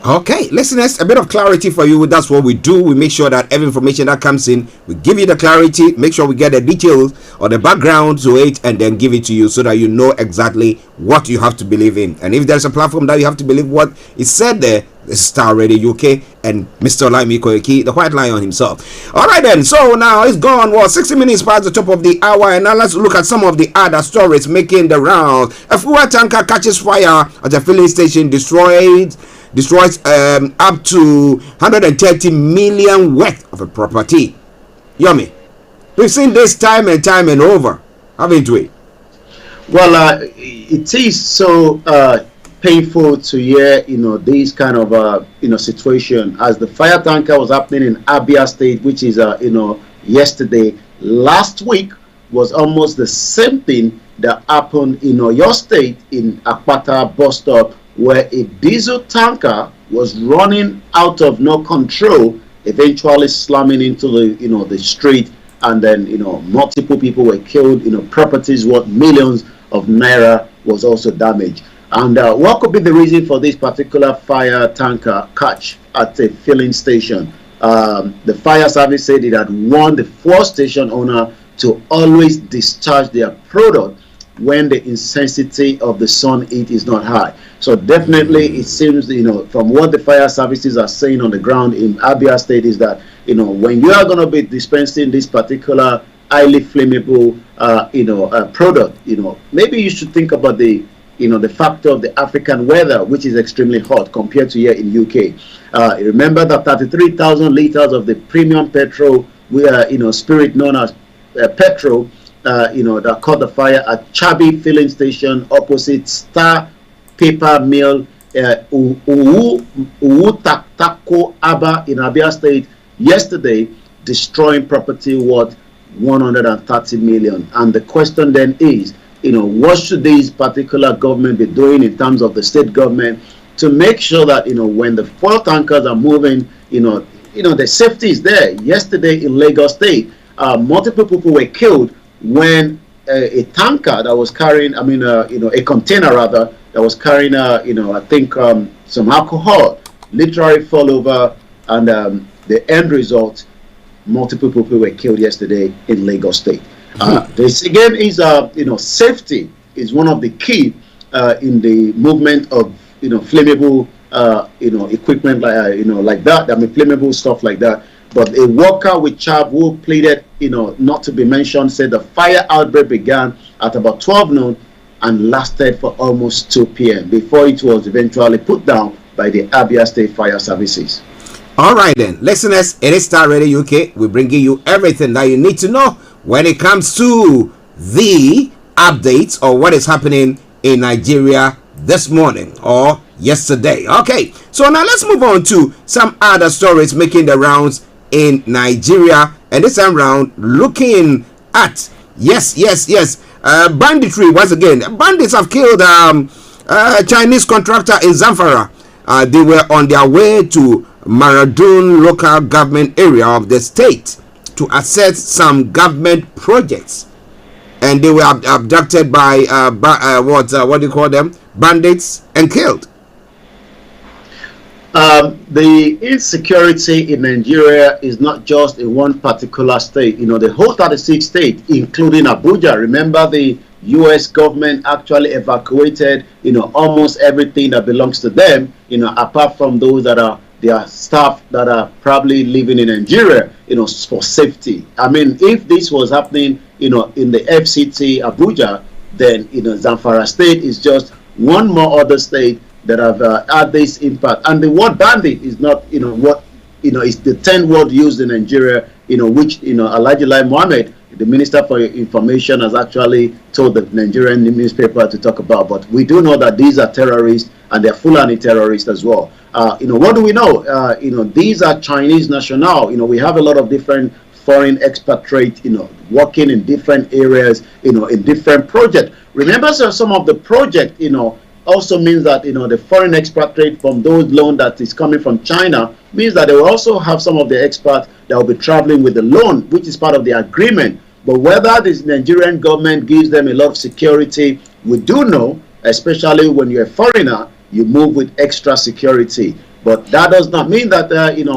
Okay, listeners, a bit of clarity for you. That's what we do. We make sure that every information that comes in, we give you the clarity, make sure we get the details or the background to it, and then give it to you so that you know exactly what you have to believe in. And if there's a platform that you have to believe what is said there, this is Starr Radio UK and Mr. Olayomi Koiki, the White Lion himself. All right then, so now it's gone, 60 minutes past the top of the hour, and now let's look at some of the other stories making the round. A fuel tanker catches fire at a filling station, destroys up to 130 million worth of a property. Yomi, we've seen this time and time and over, haven't we? Well, it is so painful to hear, this kind of, situation, as the fire tanker was happening in Abia State, which is, yesterday. Last week was almost the same thing that happened in your state, in Akpata bus stop, where a diesel tanker was running out of no control, eventually slamming into the street, and then multiple people were killed. Properties worth millions of naira was also damaged. And what could be the reason for this particular fire tanker catch at a filling station? The fire service said it had warned the fuel station owner to always discharge their product when the intensity of the sun heat is not high. So definitely it seems, from what the fire services are saying on the ground in Abia State is that, when you are going to be dispensing this particular highly flammable, product, maybe you should think about the factor of the African weather, which is extremely hot compared to here in UK. Remember that 33,000 liters of the premium petrol, spirit known as petrol, that caught the fire at Chabi filling station opposite Starr paper mill, Uwutakako Aba in Abia State yesterday, destroying property worth 130 million. And the question then is, what should these particular government be doing in terms of the state government to make sure that, when the fuel tankers are moving, the safety is there. Yesterday in Lagos State, multiple people were killed when a tanker that was carrying, a container rather, that was carrying, I think some alcohol, literally fell over, and the end result, multiple people were killed yesterday in Lagos State. This again is, safety is one of the key in the movement of, flammable, equipment, like that. Flammable stuff like that. But a worker with CHAB who pleaded, not to be mentioned, said the fire outbreak began at about 12 noon and lasted for almost 2 p.m. before it was eventually put down by the Abia State Fire Services. All right then, listeners, it is Starr Radio UK. We're bringing you everything that you need to know when it comes to the updates or what is happening in Nigeria this morning or yesterday. Okay, so now let's move on to some other stories making the rounds in Nigeria, and this time round looking at banditry once again. Bandits have killed a Chinese contractor in Zamfara. They were on their way to Maradun local government area of the state to assess some government projects, and they were abducted by what do you call them, bandits, and killed. The insecurity in Nigeria is not just in one particular state. The whole 36 states, including Abuja. Remember, the U.S. government actually evacuated, almost everything that belongs to them, apart from those that are their staff that are probably living in Nigeria, for safety. If this was happening, in the FCT Abuja, then, Zamfara State is just one more other state that have had this impact. And the word bandit is not, what, is the 10th word used in Nigeria, which, Alhaji Lai Mohammed, the Minister for Information, has actually told the Nigerian newspaper to talk about. But we do know that these are terrorists, and they're Fulani terrorists as well. What do we know? These are Chinese national. We have a lot of different foreign expatriates, working in different areas, in different projects. Remember, so some of the project, also means that, the foreign expatriate from those loan that is coming from China means that they will also have some of the expats that will be traveling with the loan, which is part of the agreement. But whether this Nigerian government gives them a lot of security, we do know, especially when you're a foreigner, you move with extra security. But that does not mean that,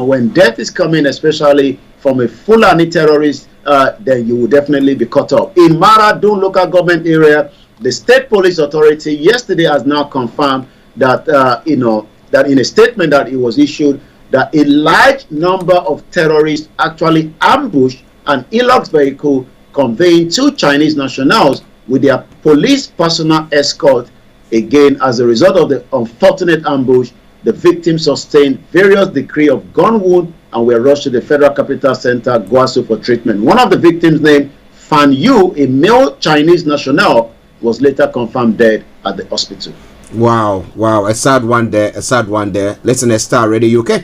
when death is coming, especially from a Fulani terrorist, then you will definitely be caught up. In Maradun local government area, the state police authority yesterday has now confirmed that, that in a statement that it was issued, that a large number of terrorists actually ambushed an Hilux vehicle conveying 2 Chinese nationals with their police personnel escort. Again, as a result of the unfortunate ambush, the victims sustained various degrees of gun wound and were rushed to the Federal Capital Center, Gwasu, for treatment. One of the victims, named Fan Yu, a male Chinese national, was later confirmed dead at the hospital. Wow, a sad one there, Listen to Starr Radio UK.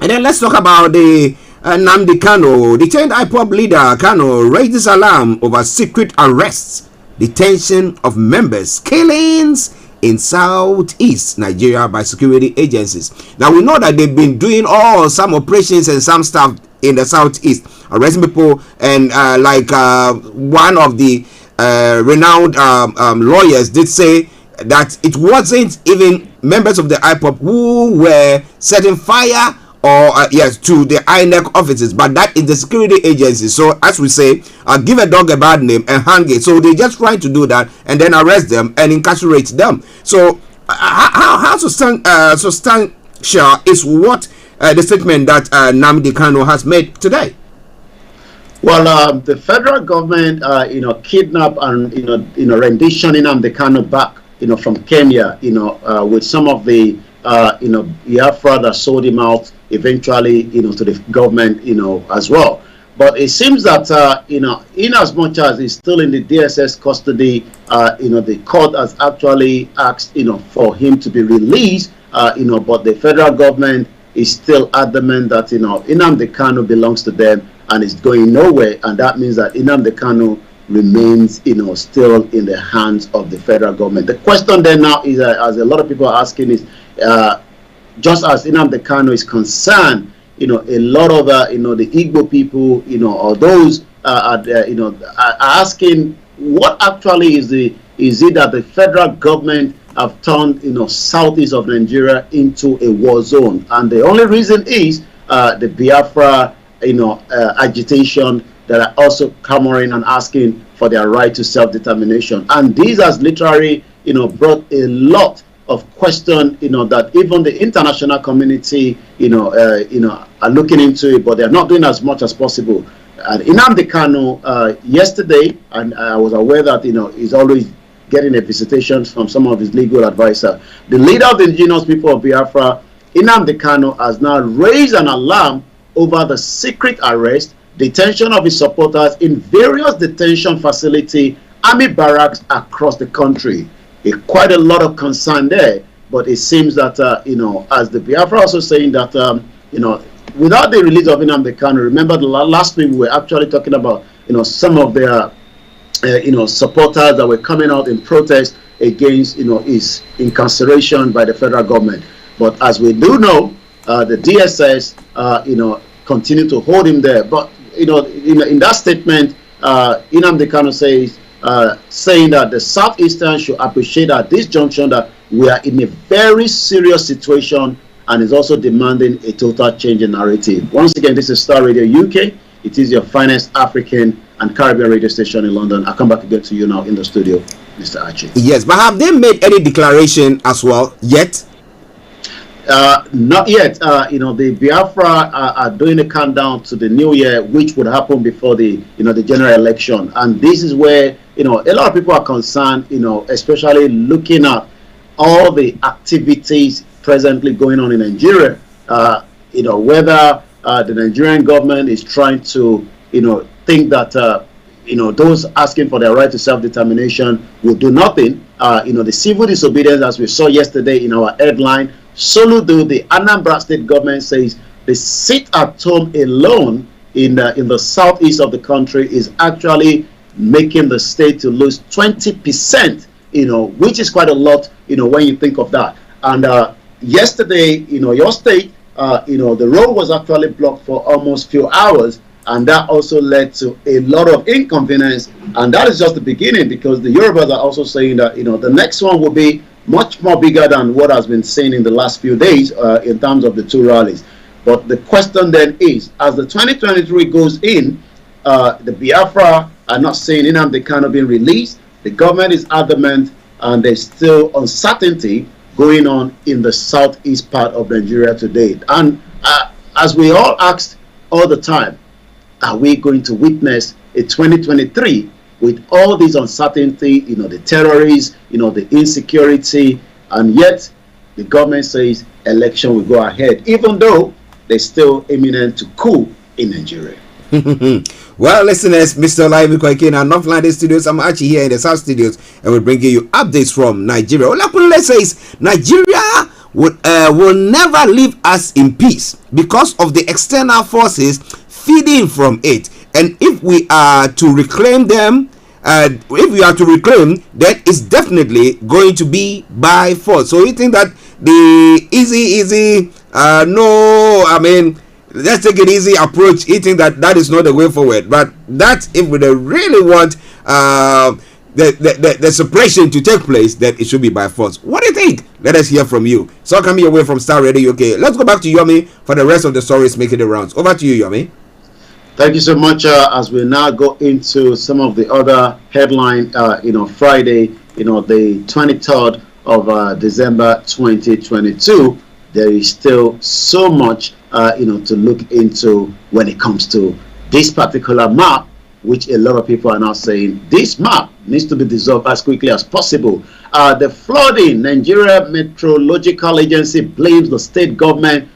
And then let's talk about the Nnamdi Kanu. Detained IPOB leader Kanu raises alarm over secret arrests, detention of members, killings in southeast Nigeria by security agencies. Now we know that they've been doing some operations and some stuff in the southeast, arresting people, and one of the renowned lawyers did say that it wasn't even members of the IPOP who were setting fire to the INEC offices, but that is the security agency. So as we say, give a dog a bad name and hang it. So they just try to do that and then arrest them and incarcerate them. So how substantial is what the statement that Nnamdi Kanu has made today? Well, the federal government, kidnapped and rendition Nnamdi Kanu back, from Kenya, with some of the Biafra that sold him out eventually, to the government, as well. But it seems that, in as much as he's still in the DSS custody, the court has actually asked, for him to be released, but the federal government is still adamant that, Nnamdi Kanu belongs to them and is going nowhere. And that means that Nnamdi Kanu remains, still in the hands of the federal government. The question then now is, as a lot of people are asking, is just as Nnamdi Kanu is concerned, a lot of the Igbo people, or those are asking, what actually is it that the federal government have turned southeast of Nigeria into a war zone? And the only reason is the Biafra agitation that are also clamoring and asking for their right to self-determination. And this has literally brought a lot of question, that even the international community, are looking into it, but they're not doing as much as possible. And Nnamdi Kanu, yesterday, and I was aware that, he's always getting a visitation from some of his legal advisor. The leader of the indigenous people of Biafra, Nnamdi Kanu, has now raised an alarm over the secret arrest, detention of his supporters in various detention facility, army barracks across the country. Quite a lot of concern there, but it seems that, as the Biafra also saying that, without the release of Nnamdi Kanu, remember the last week we were actually talking about, some of their, supporters that were coming out in protest against, his incarceration by the federal government. But as we do know, the DSS, continue to hold him there. But, in that statement, Nnamdi Kanu says, saying that the Southeastern should appreciate at this junction that we are in a very serious situation, and is also demanding a total change in narrative. Once again, this is Starr Radio UK. It is your finest African and Caribbean radio station in London. I'll come back again to you now in the studio, Mr. Archie. Yes, but have they made any declaration as well yet? Not yet. The Biafra are doing a countdown to the new year, which would happen before the the general election. And this is where a lot of people are concerned, especially looking at all the activities presently going on in Nigeria. Whether the Nigerian government is trying to think that those asking for their right to self-determination will do nothing. The civil disobedience, as we saw yesterday in our headline, Soludo, the Anambra state government says the sit-at-home alone in the southeast of the country is actually making the state to lose 20%, which is quite a lot, when you think of that. And yesterday, your state, the road was actually blocked for almost few hours, and that also led to a lot of inconvenience. And that is just the beginning, because the Yorubas are also saying that, the next one will be much more bigger than what has been seen in the last few days in terms of the two rallies. But the question then is, as the 2023 goes in, the Biafra are not saying Nnamdi Kanu being released. The government is adamant, and there's still uncertainty going on in the southeast part of Nigeria today. And as we all asked all the time, are we going to witness a 2023 with all this uncertainty, the terrorists, the insecurity, and yet the government says election will go ahead, even though there's still imminent to coup in Nigeria. Well, listeners, Mr. Olayomi Koiki in our North London studios. I'm Archie here in the South studios, and we're bringing you updates from Nigeria. Olakunle says Nigeria will never leave us in peace because of the external forces feeding from it. And if we are to reclaim them, if we are to reclaim, that is definitely going to be by force. So you think that the easy, no, I mean, let's take an easy approach. You think that that is not the way forward, but that if we really want the separation to take place, that it should be by force. What do you think? Let us hear from you. So coming away from Starr Radio UK, let's go back to Yomi for the rest of the stories making the rounds. Over to you, Yomi. Thank you so much. As we now go into some of the other headline, Friday, the 23rd of December 2022, there is still so much, to look into when it comes to this particular map, which a lot of people are now saying this map needs to be dissolved as quickly as possible. The flooding, Nigeria Meteorological Agency blames the state government,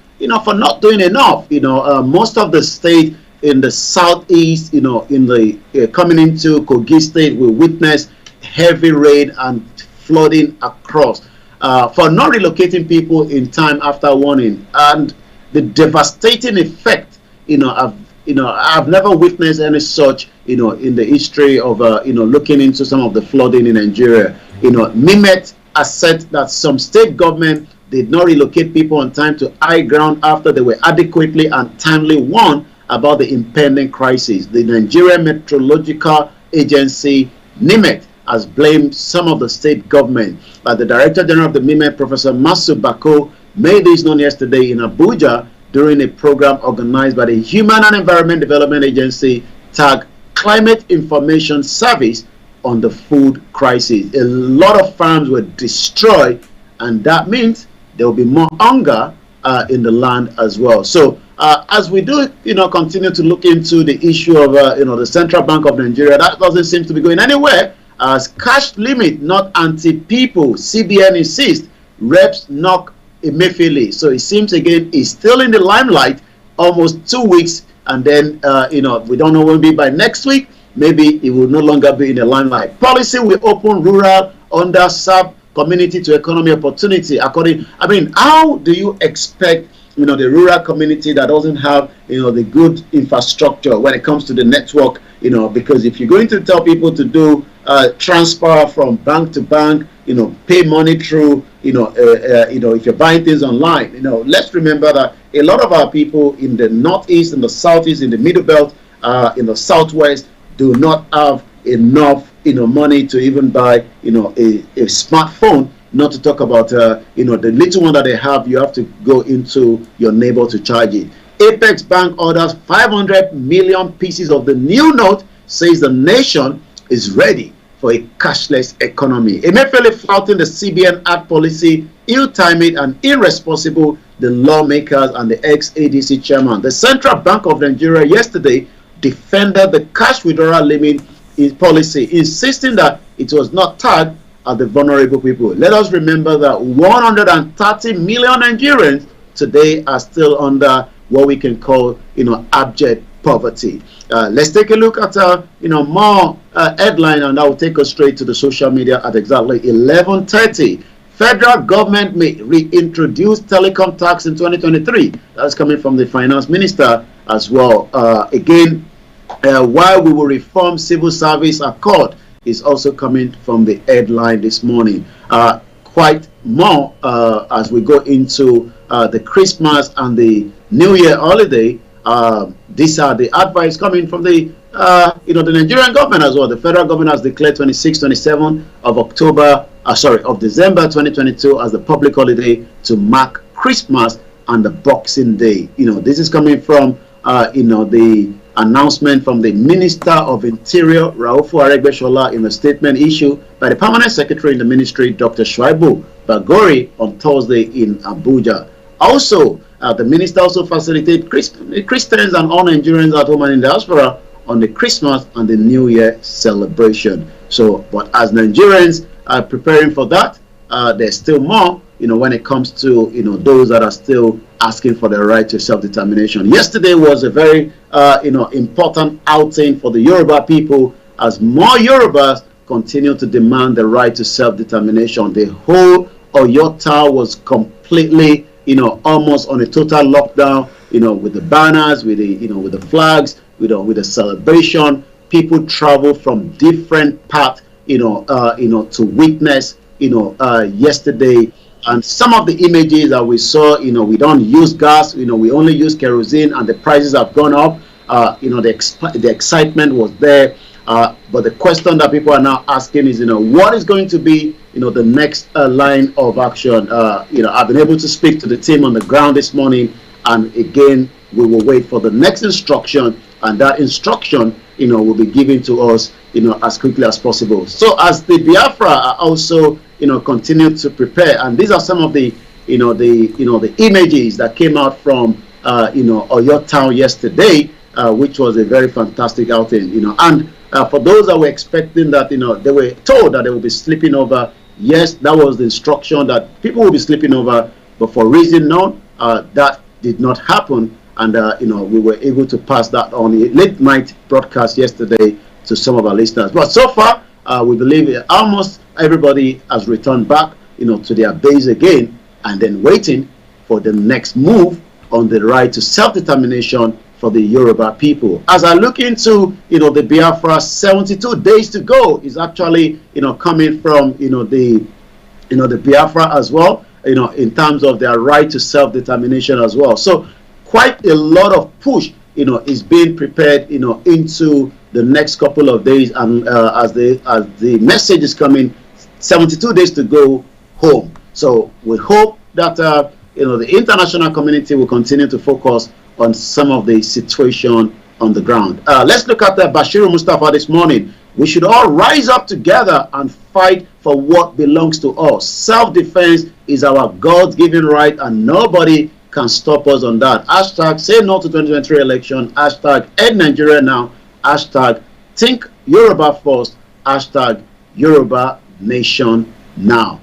for not doing enough. Most of the state in the southeast, in the coming into Koiki state, we witnessed heavy rain and flooding across for not relocating people in time after warning, and the devastating effect. I've never witnessed any such, in the history of, looking into some of the flooding in Nigeria. NIMET has said that some state government did not relocate people on time to high ground after they were adequately and timely warned about the impending crisis. The Nigeria Meteorological Agency, NIMET, has blamed some of the state government. The Director General of the NIMET, Professor Masu Bako, made this known yesterday in Abuja during a program organized by the Human and Environment Development Agency, tagged Climate Information Service, on the food crisis. A lot of farms were destroyed, and that means there will be more hunger in the land as well. So as we do, continue to look into the issue of, the Central Bank of Nigeria, that doesn't seem to be going anywhere. As cash limit not anti-people, CBN insists, reps knock Emefiele. So it seems again is still in the limelight, almost 2 weeks, and then we don't know when it'll be by next week. Maybe it will no longer be in the limelight. Policy will open rural underserved community to economy opportunity. How do you expect the rural community that doesn't have the good infrastructure when it comes to the network? Because if you're going to tell people to do transfer from bank to bank, pay money through, if you're buying things online, let's remember that a lot of our people in the northeast, in the southeast, in the middle belt, in the southwest, do not have enough, money to even buy, a smartphone. Not to talk about, the little one that they have, you have to go into your neighbor to charge it. Apex Bank orders 500 million pieces of the new note, says the nation is ready for a cashless economy. Emefiele flouting the CBN Act policy, ill-timed and irresponsible, the lawmakers and the ex-ADC chairman. The Central Bank of Nigeria yesterday defended the cash withdrawal limit policy, insisting that it was not tagged at the vulnerable people. Let us remember that 130 million Nigerians today are still under what we can call, abject poverty. Let's take a look at more headline, and that will take us straight to the social media at exactly 11:30. Federal government may reintroduce telecom tax in 2023. That's coming from the finance minister as well. While we will reform civil service accord, is also coming from the headline this morning. Quite more as we go into the Christmas and the New Year holiday. These are the advice coming from the the Nigerian government as well. The federal government has declared 26, 27 of December 2022 as the public holiday to mark Christmas and the Boxing Day. This is coming from the announcement from the Minister of Interior, Raufu Aregbesola, in a statement issued by the Permanent Secretary in the Ministry, Dr. Shuaibu Bagori, on Thursday in Abuja. Also, the Minister also facilitated Christians and all Nigerians at home and in diaspora on the Christmas and the New Year celebration. But as Nigerians are preparing for that, there's still more, when it comes to, those that are still asking for the right to self-determination. Yesterday was a very, important outing for the Yoruba people as more Yorubas continue to demand the right to self-determination. The whole Oyota was completely, almost on a total lockdown, with the banners, with the, with the flags, with the celebration. people travel from different parts, to witness, yesterday. And some of the images that we saw, we don't use gas, we only use kerosene, and the prices have gone up. The excitement was there. But the question that people are now asking is, what is going to be, the next line of action? I've been able to speak to the team on the ground this morning, and again, we will wait for the next instruction, and that instruction, will be given to us, as quickly as possible. So as the Biafra are also, continue to prepare, and these are some of the, the images that came out from, Oyo town yesterday, which was a very fantastic outing, and for those that were expecting that, they were told that they will be sleeping over. Yes, that was the instruction, that people will be sleeping over, but for reason known, that did not happen. And, we were able to pass that on a late night broadcast yesterday to some of our listeners. But so far, we believe almost everybody has returned back, to their base again, and then waiting for the next move on the right to self-determination for the Yoruba people. As I look into, the Biafra, 72 days to go is actually, coming from, the Biafra as well, in terms of their right to self-determination as well. So quite a lot of push, is being prepared, into the next couple of days, and as the message is coming, 72 days to go home. So we hope that the international community will continue to focus on some of the situation on the ground. Let's look at Bashiru Mustafa this morning. We should all rise up together and fight for what belongs to us. Self-defense is our God-given right, and nobody can stop us on that. Hashtag say no to 2023 election. Hashtag end Nigeria now. Hashtag think Yoruba first. Hashtag Yoruba nation now.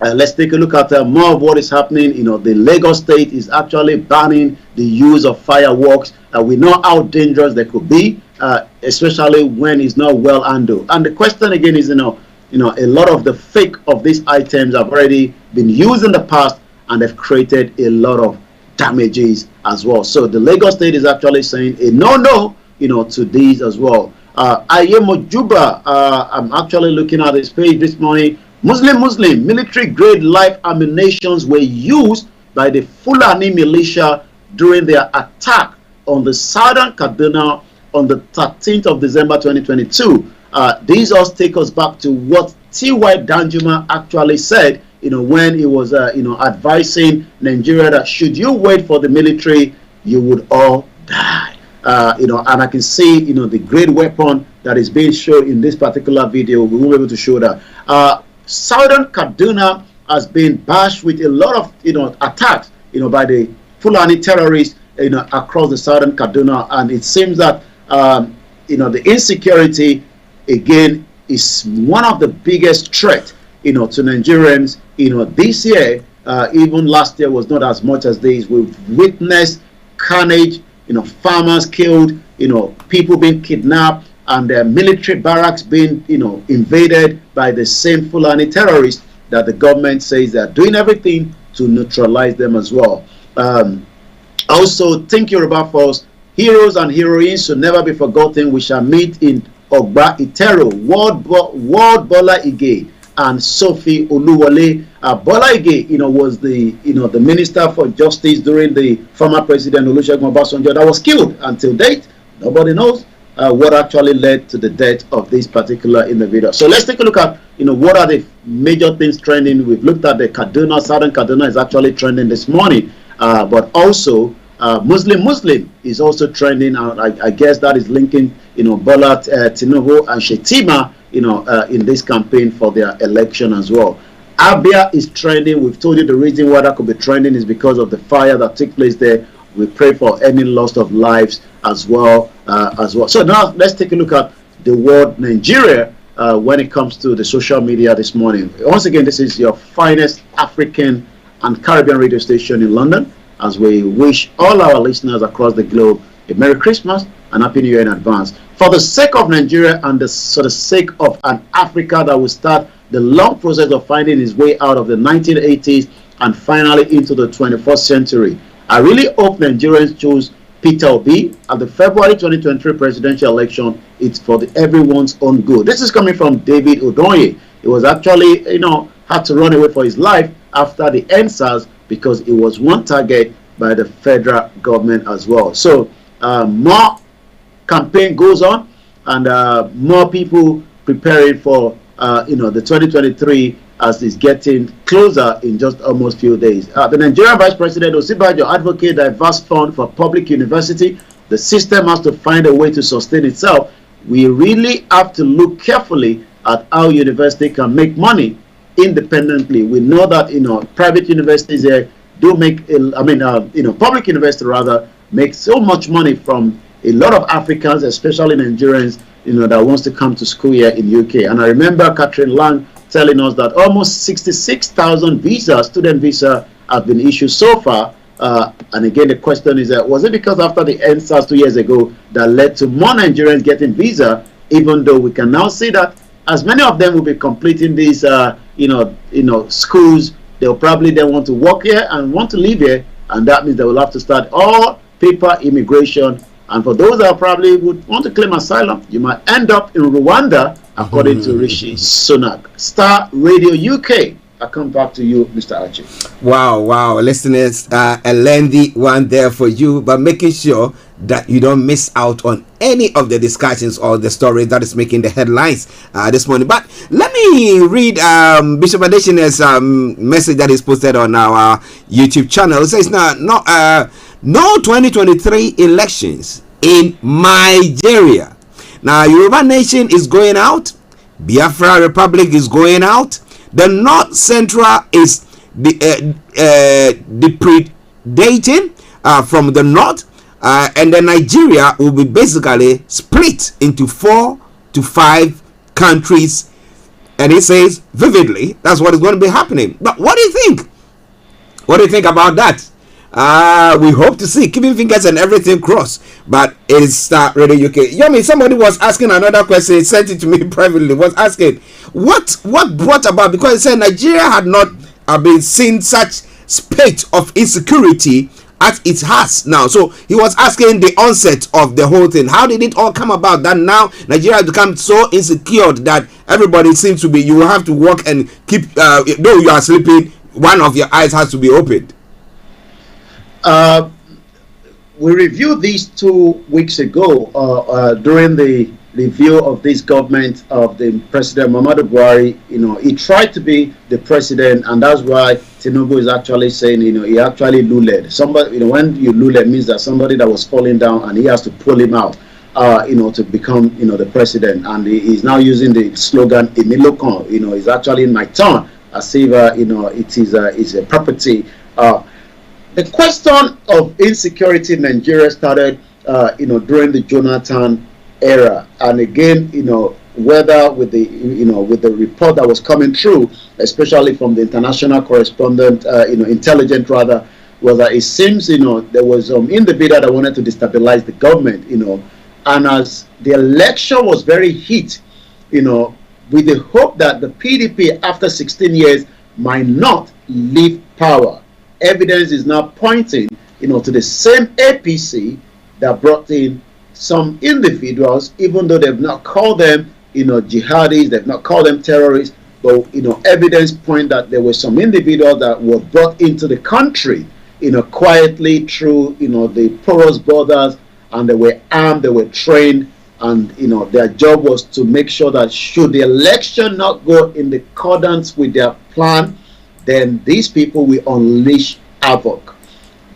Let's take a look at more of what is happening. The Lagos state is actually banning the use of fireworks. We know how dangerous they could be, especially when it's not well handled. And the question again is, a lot of the fake of these items have already been used in the past, and they've created a lot of damages as well. So the Lagos state is actually saying a no, to these as well. Ayemo Juba, I'm actually looking at this page this morning. Muslim military-grade live ammunitions were used by the Fulani militia during their attack on the southern Kaduna on the 13th of December 2022. These all take us back to what T.Y. Danjuma actually said, when he was, advising Nigeria that should you wait for the military, you would all die. And I can see, the great weapon that is being shown in this particular video. We won't be able to show that. Southern Kaduna has been bashed with a lot of attacks by the Fulani terrorists across the southern Kaduna, and it seems that the insecurity again is one of the biggest threats to Nigerians. This year, even last year was not as much as this. We've witnessed carnage, farmers killed, people being kidnapped, and their military barracks being, invaded by the same Fulani terrorists that the government says they're doing everything to neutralize them as well. Also, think Yoruba first. Heroes and heroines should never be forgotten. We shall meet in Ogba Itero, World Bola Ige, and Sophie Oluwole. Bola Ige, was the, the Minister for Justice during the former President Olusegun Obasanjo that was killed. Until date, nobody knows what actually led to the death of this particular individual. So let's take a look at, what are the major things trending. We've looked at the Kaduna, Southern Kaduna is actually trending this morning, but also Muslim is also trending. I guess that is linking, Bola Tinubu and Shetima, in this campaign for their election as well. Abia is trending. We've told you the reason why that could be trending is because of the fire that took place there. We pray for any loss of lives as well. So now let's take a look at the word Nigeria when it comes to the social media this morning. Once again, this is your finest African and Caribbean radio station in London, as we wish all our listeners across the globe a Merry Christmas and Happy New Year in advance. For the sake of Nigeria and the sake of an Africa that will start the long process of finding its way out of the 1980s and finally into the 21st century, I really hope Nigerians choose Peter Obi at the February 2023 presidential election. It's for everyone's own good. This is coming from David Udonye. He was actually, had to run away for his life after the NSAS because it was one target by the federal government as well. So more campaign goes on, and more people preparing for the 2023 as it's getting closer in just almost few days. The Nigerian Vice President Osibajo advocated a vast fund for public university. The system has to find a way to sustain itself. We really have to look carefully at how university can make money independently. We know that private universities do make public university rather make so much money from a lot of Africans, especially Nigerians, that wants to come to school here in UK. And I remember Catherine Lang telling us that almost 66,000 student visa have been issued so far. And again, the question is, was it because after the NSAS 2 years ago that led to more Nigerians getting visa, even though we can now see that as many of them will be completing these, schools, they'll probably then want to work here and want to live here, and that means they will have to start all paper immigration. And for those that probably would want to claim asylum, you might end up in Rwanda, according to Rishi Sunak. Star Radio UK. I come back to you, Mr. Archie. Wow, listeners, a lengthy one there for you, but making sure that you don't miss out on any of the discussions or the stories that is making the headlines this morning. But let me read Bishop Adesina's message that is posted on our YouTube channel. It says, no 2023 elections in Nigeria. Now, Yoruba Nation is going out. Biafra Republic is going out. The North Central is depredating from the North. And then Nigeria will be basically split into 4 to 5 countries. And he says vividly, that's what is going to be happening. But what do you think? What do you think about that? We hope to see, keeping fingers and everything crossed. But it is Star Radio UK. Yomi, somebody was asking another question. He sent it to me privately. Was asking what brought about, because he said Nigeria had not been seeing such spate of insecurity as it has now. So he was asking the onset of the whole thing. How did it all come about that now Nigeria has become so insecure that everybody seems to be, you will have to walk and keep, though you are sleeping, one of your eyes has to be opened? We reviewed these 2 weeks ago during the review of this government of the President Muhammadu Buhari. He tried to be the president, and that's why Tinubu is actually saying, he actually luled. Somebody, when you luled means that somebody that was falling down and he has to pull him out, to become, the president. And he's now using the slogan, Emilokon, it's actually in my turn, as if, it is a property. The question of insecurity in Nigeria started, during the Jonathan era, and again, whether with the, with the report that was coming through, especially from the international correspondent, intelligence rather, was that it seems, there was some individual that wanted to destabilize the government, and as the election was very heat, with the hope that the PDP after 16 years might not leave power. Evidence is now pointing, to the same APC that brought in some individuals, even though they've not called them, jihadis, they've not called them terrorists, but, evidence point that there were some individuals that were brought into the country, quietly through, the porous borders, and they were armed, they were trained, and, their job was to make sure that should the election not go in accordance with their plan, then these people will unleash havoc.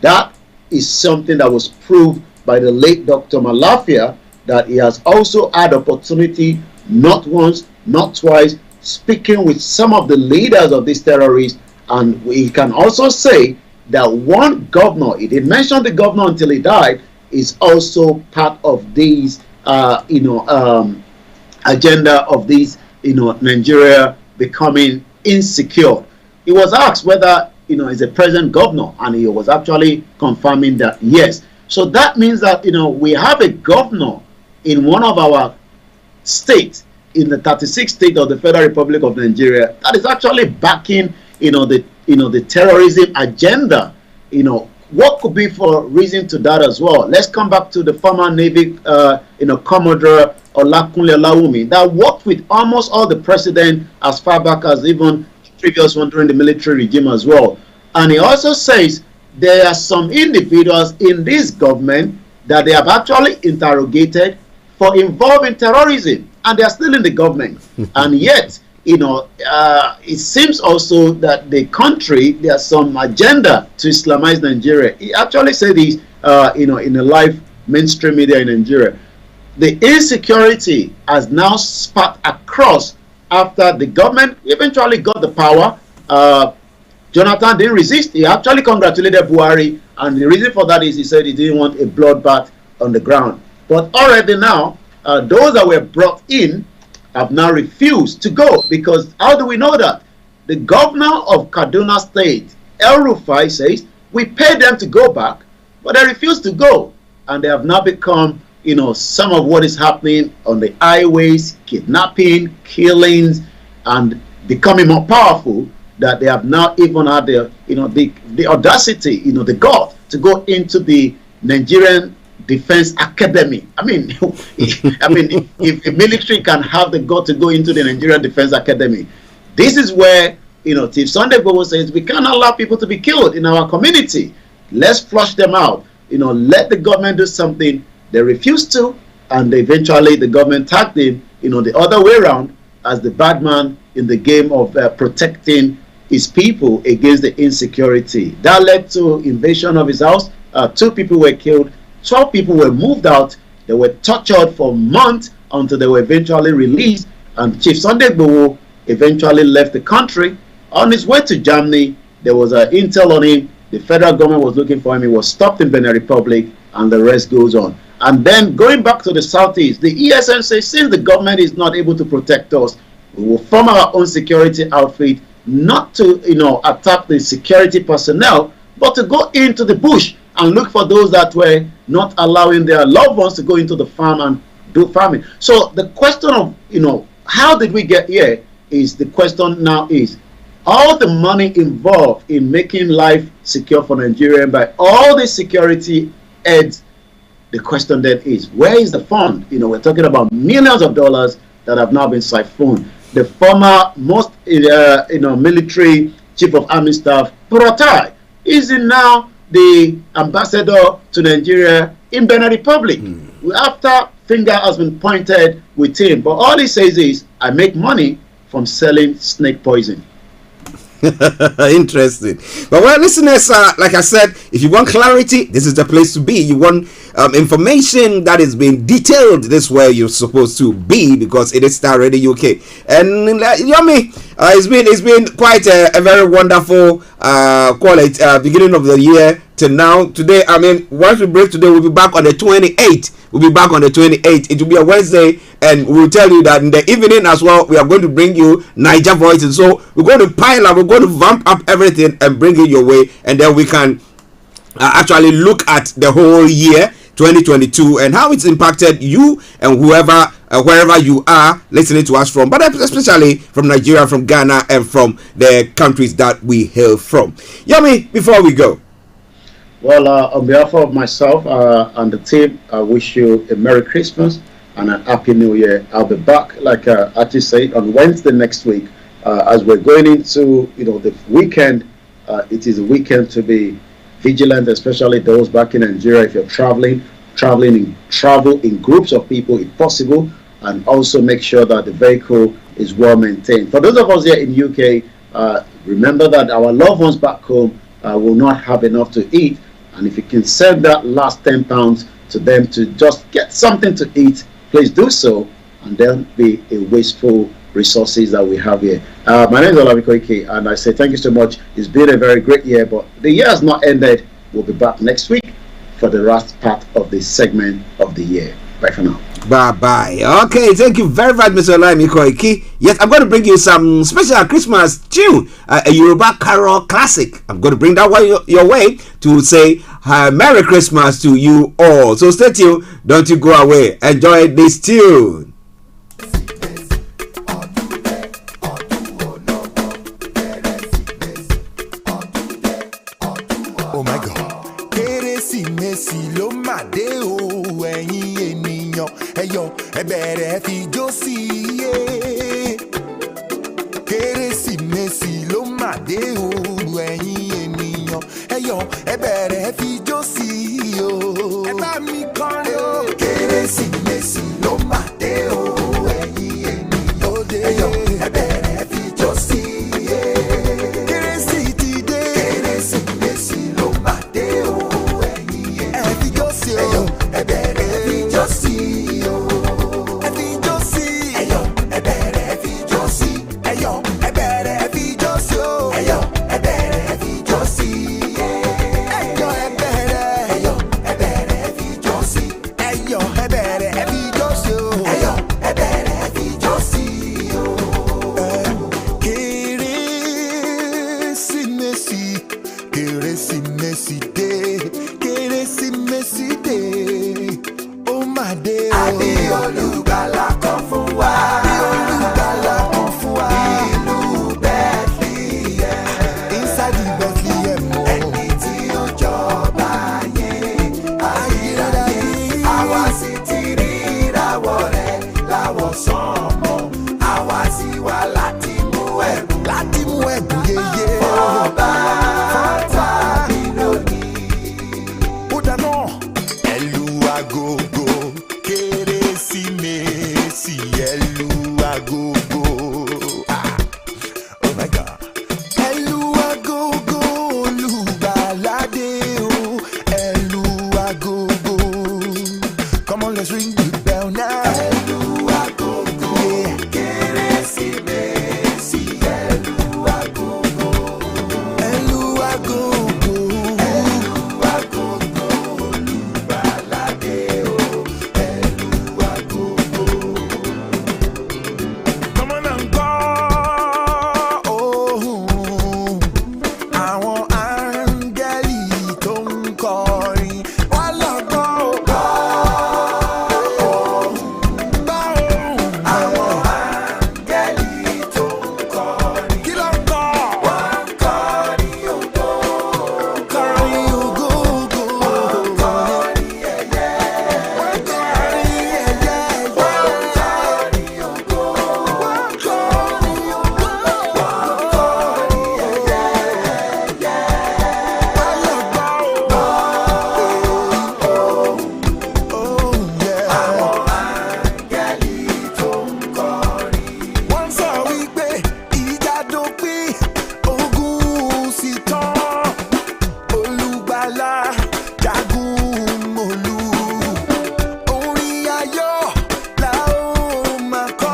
That is something that was proved by the late Dr. Malafia, that he has also had opportunity, not once, not twice, speaking with some of the leaders of these terrorists, and we can also say that one governor, he didn't mention the governor until he died, is also part of these, agenda of these, Nigeria becoming insecure. He was asked whether, he's a present governor, and he was actually confirming that, yes. So that means that, we have a governor in one of our states, in the 36th state of the Federal Republic of Nigeria, that is actually backing, the terrorism agenda, what could be for reason to that as well? Let's come back to the former Navy, Commodore Olakunle Olayomi, that worked with almost all the presidents as far back as even previous one during the military regime as well. And he also says there are some individuals in this government that they have actually interrogated for involving terrorism, and they are still in the government. And yet, it seems also that the country, there's some agenda to Islamize Nigeria. He actually said this, in a live mainstream media in Nigeria. The insecurity has now spat across after the government eventually got the power. Jonathan didn't resist. He actually congratulated Buhari, and the reason for that is he said he didn't want a bloodbath on the ground. But already now, those that were brought in have now refused to go, because how do we know that? The governor of Kaduna State, El Rufai, says we paid them to go back, but they refused to go, and they have now become, some of what is happening on the highways, kidnapping, killings, and becoming more powerful. That they have now even had the audacity, the gall to go into the Nigerian Defense Academy. I mean, if the military can have the gall to go into the Nigerian Defense Academy, this is where Chief Sunday Igboho says we can't allow people to be killed in our community. Let's flush them out. Let the government do something. They refused to, and eventually the government tagged him, the other way around, as the bad man in the game of protecting his people against the insecurity. That led to invasion of his house. 2 people were killed. 12 people were moved out. They were tortured for months until they were eventually released. And Chief Sunday Igboho eventually left the country. On his way to Germany, there was an intel on him. The federal government was looking for him. He was stopped in Benin Republic, and the rest goes on. And then going back to the southeast, the ESN says since the government is not able to protect us, we will form our own security outfit, not to attack the security personnel, but to go into the bush and look for those that were not allowing their loved ones to go into the farm and do farming. So the question of how did we get here is the question now is all the money involved in making life secure for Nigeria by all the security heads. The question then is, where is the fund? We're talking about millions of dollars that have now been siphoned. The former most military chief of army staff, Buratai, is now the ambassador to Nigeria in Benin Republic. After finger has been pointed with him, but all he says is, I make money from selling snake poison. Interesting. But well, listeners, like I said, if you want clarity, this is the place to be. You want information that is being detailed, this is where you're supposed to be, because it is Starr Radio UK. And Yomi, it's been quite a very wonderful beginning of the year to now. Today, once we break today, we'll be back on the 28th. We'll be back on the 28th. It will be a Wednesday, and we'll tell you that in the evening as well, we are going to bring you Niger Voices. So we're going to pile up, we're going to vamp up everything and bring it your way, and then we can actually look at the whole year 2022 and how it's impacted you and whoever, wherever you are listening to us from, but especially from Nigeria, from Ghana, and from the countries that we hail from. Yomi, before we go. Well, on behalf of myself and the team, I wish you a Merry Christmas and a Happy New Year. I'll be back, like Archie said, on Wednesday next week. As we're going into the weekend, it is a weekend to be vigilant, especially those back in Nigeria. If you're travel in groups of people if possible, and also make sure that the vehicle is well maintained. For those of us here in UK, remember that our loved ones back home will not have enough to eat. And if you can send that last £10 to them to just get something to eat, please do so, and there'll be a wasteful resources that we have here. My name is Olayomi Koiki, and I say thank you so much. It's been a very great year, but the year has not ended. We'll be back next week for the last part of this segment of the year. Bye for now. Bye. Okay, thank you very much, Mr. Olayomi Koiki. Yes, I'm going to bring you some special Christmas tune, a Yoruba carol classic. I'm going to bring that one your way to say Merry Christmas to you all. So stay tuned, don't you go away. Enjoy this tune. Oh my God, Kérésìmesì ló máa dé o, ẹ̀yin ènìyàn, ẹ yọ̀, ẹ bẹ̀rẹ̀ fi jó sí i. Kérésìmesì ló máa dé o, ẹ̀yin ènìyàn, ẹ yọ̀, ẹ bẹ̀rẹ̀ fi jó sí i o. Ẹ bá mi kọrin o. Kérésìmesì ló máa dé o, ẹ̀yin ènìyàn, ẹ yọ̀, ẹ bẹ̀rẹ̀ fi jó sí i. Kérésì ti dé. Kérésìmesì ló máa dé o, ẹ̀yin ènìyàn, ẹ fi jó sí i o. Ẹ bẹ̀rẹ̀ fi jó sí i o. Ẹ fi jó sí i. Ẹ yọ̀, ẹ bẹ̀rẹ̀ fi jó sí i. Ẹ yọ̀, ẹ bẹ̀rẹ̀ fi jó sí i o. Ẹ yọ̀, ẹ bẹ̀rẹ̀ fi jó sí i. Ẹ yọ̀, ẹ bẹ̀rẹ̀. Ẹ yọ̀, ẹ bẹ̀rẹ̀ fi jó sí i. Ẹ yọ̀, ẹ bẹ̀rẹ̀ fi jó sí i o. Ẹ yọ̀, ẹ bẹ̀rẹ̀ fi jó sí i o. Kérésìmesì, Kérésìmesì dé, Kérésìmesì dé, ó máa dé o. Àbí olùgbàlà kan fún wa. Àbí olùgbàlà kan fún wa. Ìlú Bethlehem. Inside the Bethlehem o. Ẹni tí ó jọba yẹn. Ayérayé. Àwa sì ti rí ìràwọ̀ rẹ̀ láwọ̀ sánmọ̀. Àwa sì wá láti mú ẹ̀bùn. Láti mú ẹ̀bùn yeye. Ọba tàbí lónìí. Ó dáná. Ẹlú agogo. Kérésìmesì. Ẹlú agogo. Oh my God. Ẹlú agogo. Olùgbàládé o. Ẹlú agogo. Come on, let's ring the bell now. Ẹlú agogo. Yeah. Kérésìmesì. Ẹlú agogo. Ẹlú agogo. Ẹlú agogo. Olùgbàládé o. Ẹlú agogo. Come on and go. Oh, àwọn áńgẹ́lì tó ń kọrin wọ́n lọ gbọ́ ògbọ́. Àwọn áńgẹ́lì tó ń kọrin. Kí ló ń kọ? Wọ́n ń kọrin ògo. Kọrin ògo. Wọ́n ń kọrin ẹ̀yẹ. Wọ́n ń kọrin ẹ̀yẹ. Wọ́n ń kọrin ògo. Wọ́n ń kọrin ògo. Wọ́n ń kọrin ẹ̀yẹ. Wọ́n lọ gbọ́ ògbọ́. Àwọn áńgẹ́lì tó ń kọrin. Wọ́n sọ wípé ìjà dópin, ogun sì tán. Olùgbàlà jagun mọ́lú. Orin ayọ̀ la ó máa kọ.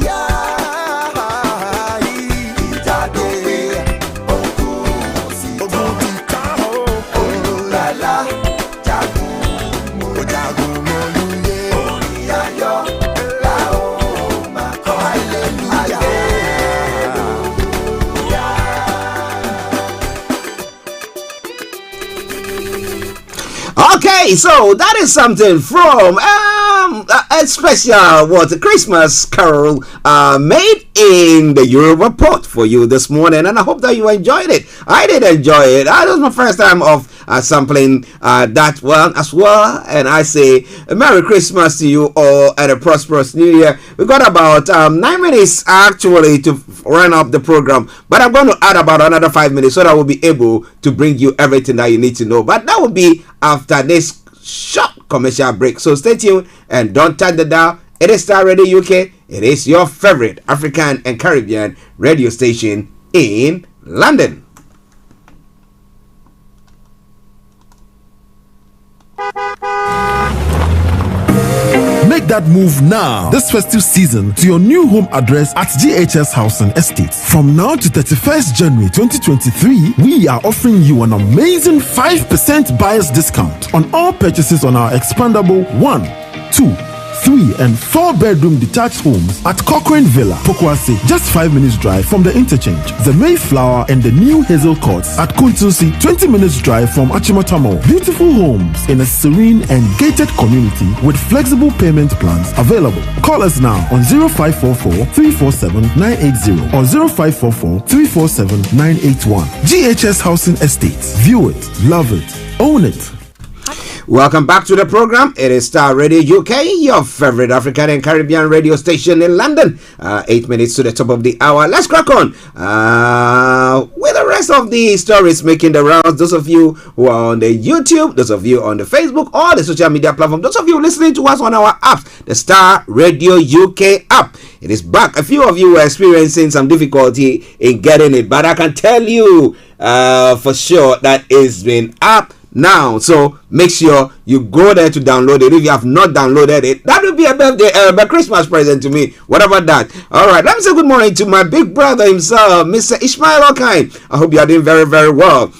Hallelujah. Ìjà dópin, ogun sì tán. Olùgbàlà jagun mọ́lú. Orin ayọ̀ la ó máa kọ. Hallelujah. Okay, so that is something from a special Christmas carol made in the Yoruba pot for you this morning, and I hope that you enjoyed it. I did enjoy it. That was my first time of sampling that one as well, and I say a Merry Christmas to you all and a prosperous New Year. We got about 9 minutes actually to run up the program, but I'm going to add about another 5 minutes so that we'll be able to bring you everything that you need to know. But that will be after this short commercial break. So stay tuned and don't turn the dial. It is Starr Radio UK. It is your favorite African and Caribbean radio station in London. Make that move now, this festive season, to your new home address at GHS Housing Estate. From now to 31st January 2023, we are offering you an amazing 5% buyer's discount on all purchases on our expandable 1, 2, 3 and 4 bedroom detached homes at Cochrane Villa, Pokwase, just 5 minutes drive from the interchange. The Mayflower and the new Hazel Courts at Kuntusi, 20 minutes drive from Achimotamo. Beautiful homes in a serene and gated community with flexible payment plans available. Call us now on 0544 347 980 or 0544 347 981. GHS Housing Estates. View it, love it, own it. Welcome back to the program. It is Starr Radio UK, your favorite African and Caribbean radio station in London. 8 minutes to the top of the hour. Let's crack on with the rest of the stories making the rounds. Those of you who are on the YouTube, those of you on the Facebook, or the social media platform, those of you listening to us on our apps, the Starr Radio UK app. It is back. A few of you were experiencing some difficulty in getting it, but I can tell you for sure that it's been up now, so make sure you go there to download it. If you have not downloaded it, that would be a birthday, a Christmas present to me, whatever that. All right, let me say good morning to my big brother himself, Mr. Ishmael Okai. I hope you are doing very, very well.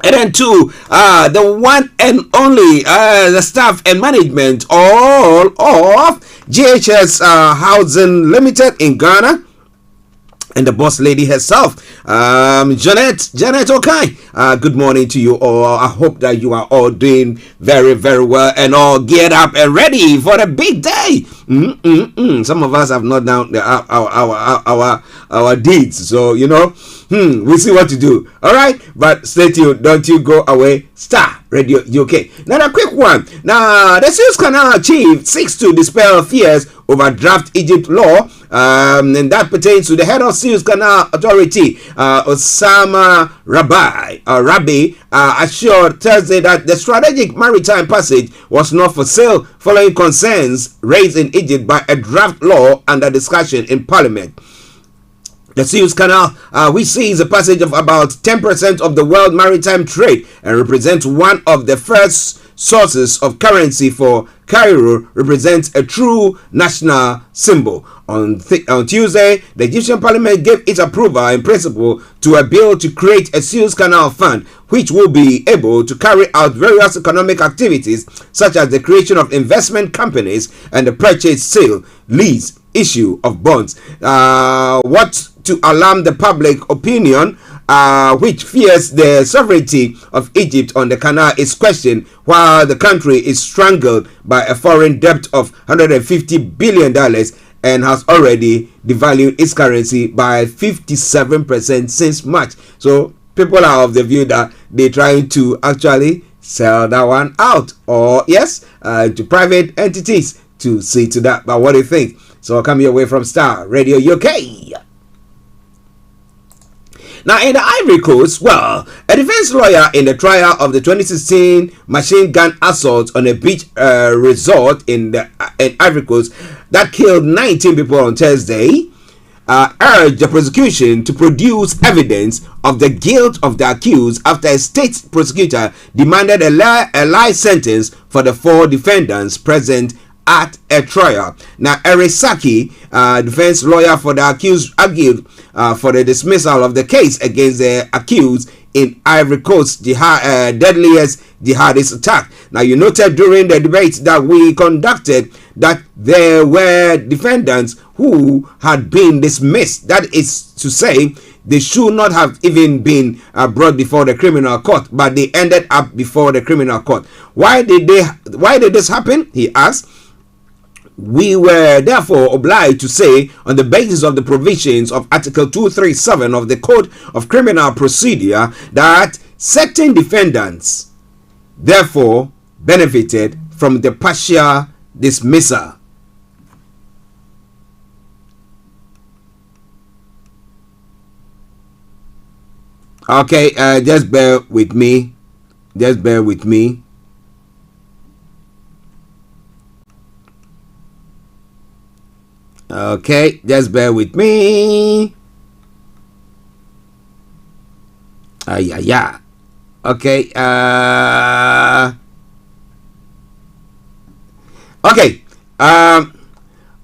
And then to the one and only the staff and management all of GHS Housing Limited in Ghana. And the boss lady herself, Janet Okai. Good morning to you all. I hope that you are all doing very, very well and all geared up and ready for the big day. Some of us have not done our deeds, so you know, we'll see what to do. All right, but stay tuned. Don't you go away. Starr Radio UK. Now a quick one. Now the Suez Canal chief seeks to dispel fears over draft Egypt law, and that pertains to the head of Suez Canal Authority, Osama Rabi, assured Thursday that the strategic maritime passage was not for sale following concerns raised in Egypt by a draft law under discussion in Parliament. The Suez Canal, which sees a passage of about 10% of the world maritime trade and represents one of the first sources of currency for Cairo, represents a true national symbol. On Tuesday, the Egyptian parliament gave its approval in principle to a bill to create a Suez Canal fund, which will be able to carry out various economic activities such as the creation of investment companies and the purchase, sale, lease, issue of bonds. What to alarm the public opinion, which fears the sovereignty of Egypt on the canal is questioned, while the country is strangled by a foreign debt of $150 billion and has already devalued its currency by 57% since March. So people are of the view that they're trying to actually sell that one out, or yes, to private entities to see to that. But what do you think? So come your way from Starr Radio UK. Now, in the Ivory Coast, well, a defense lawyer in the trial of the 2016 machine gun assault on a beach resort in Ivory Coast that killed 19 people on Thursday, urged the prosecution to produce evidence of the guilt of the accused after a state prosecutor demanded a life sentence for the 4 defendants present at a trial. Now, Eric Saki, defense lawyer for the accused, argued for the dismissal of the case against the accused in Ivory Coast's deadliest jihadist attack. Now, you noted during the debate that we conducted that there were defendants who had been dismissed. That is to say, they should not have even been brought before the criminal court, but they ended up before the criminal court. Why did this happen? He asked. We were therefore obliged to say, on the basis of the provisions of Article 237 of the Code of Criminal Procedure, that certain defendants therefore benefited from the partial dismissal. Okay, just bear with me. Just bear with me. Okay, just bear with me. Yeah. Okay. Okay. All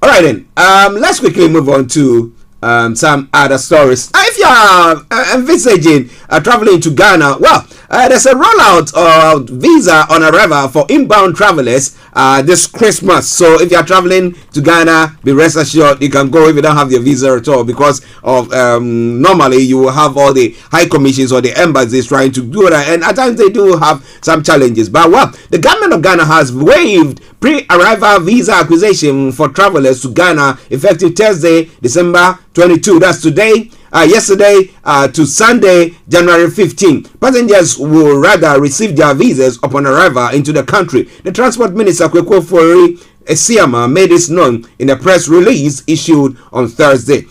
right then. Let's quickly move on to some other stories. If you are envisaging traveling to Ghana, well, there's a rollout of visa on arrival for inbound travelers this Christmas. So if you are traveling to Ghana, be rest assured you can go if you don't have your visa at all, because of normally you will have all the high commissions or the embassies trying to do that, and at times they do have some challenges. But well, the government of Ghana has waived pre-arrival visa acquisition for travelers to Ghana effective Thursday, December 22. That's today. Yesterday to Sunday, January 15. Passengers will rather receive their visas upon arrival into the country. The Transport Minister Kwekwe Fori Esiama made this known in a press release issued on Thursday.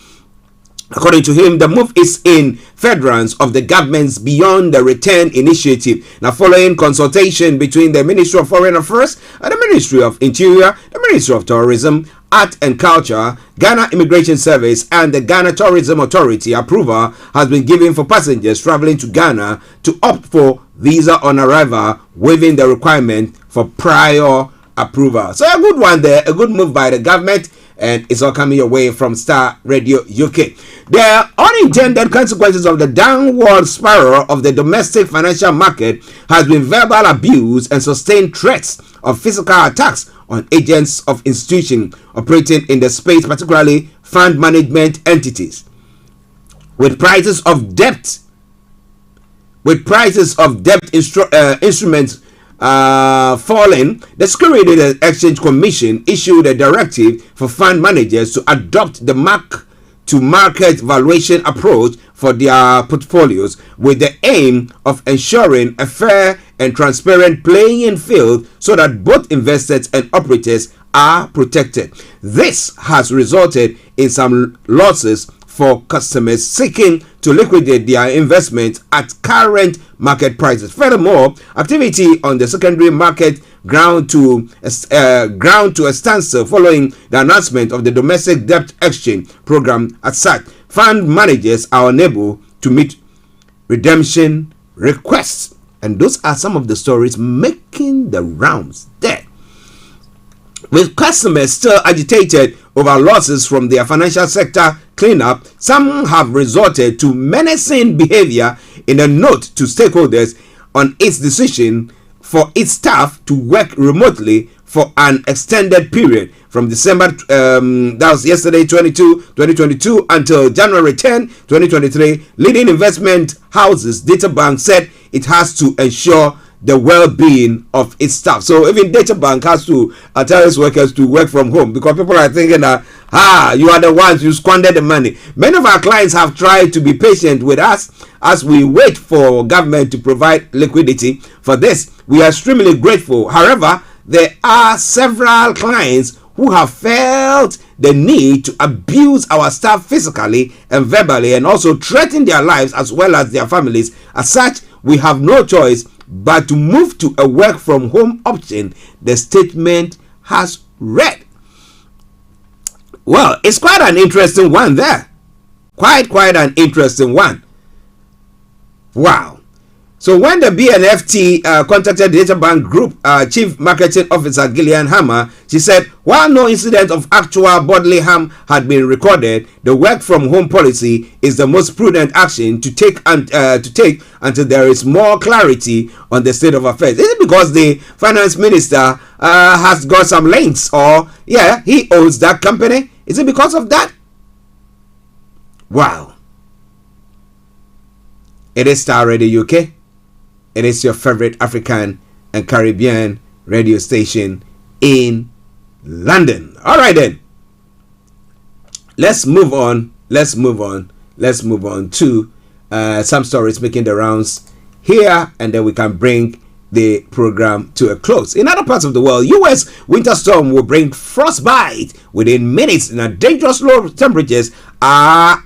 According to him, the move is in furtherance of the government's Beyond the Return initiative. Now, following consultation between the Ministry of Foreign Affairs and the Ministry of Interior, the Ministry of Tourism, Art and Culture, Ghana Immigration Service, and the Ghana Tourism Authority, approval has been given for passengers traveling to Ghana to opt for visa on arrival, waiving the requirement for prior approval. So a good one there, a good move by the government. And it's all coming your way from Starr Radio UK. The unintended consequences of the downward spiral of the domestic financial market has been verbal abuse and sustained threats of physical attacks on agents of institutions operating in the space, particularly fund management entities. With prices of debt instruments falling, the Securities and Exchange Commission issued a directive for fund managers to adopt the mark-to-market valuation approach for their portfolios, with the aim of ensuring a fair and transparent playing field so that both investors and operators are protected. This has resulted in some losses for customers seeking to liquidate their investments at current market prices. Furthermore, activity on the secondary market ground to a standstill following the announcement of the domestic debt exchange program. As such, fund managers are unable to meet redemption requests. And those are some of the stories making the rounds there. With customers still agitated over losses from their financial sector cleanup, some have resorted to menacing behavior in a note to stakeholders on its decision for its staff to work remotely for an extended period from December, that was yesterday, 2022, until January 10, 2023. Leading investment houses DataBank said it has to ensure the well-being of its staff. So even DataBank has to tell its workers to work from home, because people are thinking that you are the ones who squandered the money. Many of our clients have tried to be patient with us as we wait for government to provide liquidity. For this, we are extremely grateful. However, there are several clients who have felt the need to abuse our staff physically and verbally, and also threaten their lives as well as their families. As such, we have no choice but to move to a work from home option, the statement has read. Well, it's quite an interesting one there. Quite an interesting one. Wow. So when the BNFT contacted the DataBank Group Chief Marketing Officer Gillian Hammer, she said, while no incident of actual bodily harm had been recorded, the work from home policy is the most prudent action to take until there is more clarity on the state of affairs. Is it because the finance minister has got some links, or he owns that company? Is it because of that? Wow. It is Starr Radio UK. It is your favorite African and Caribbean radio station in London. All right then. Let's move on to some stories making the rounds here, and then we can bring the program to a close. In other parts of the world, U.S. winter storm will bring frostbite within minutes, and dangerous low temperatures are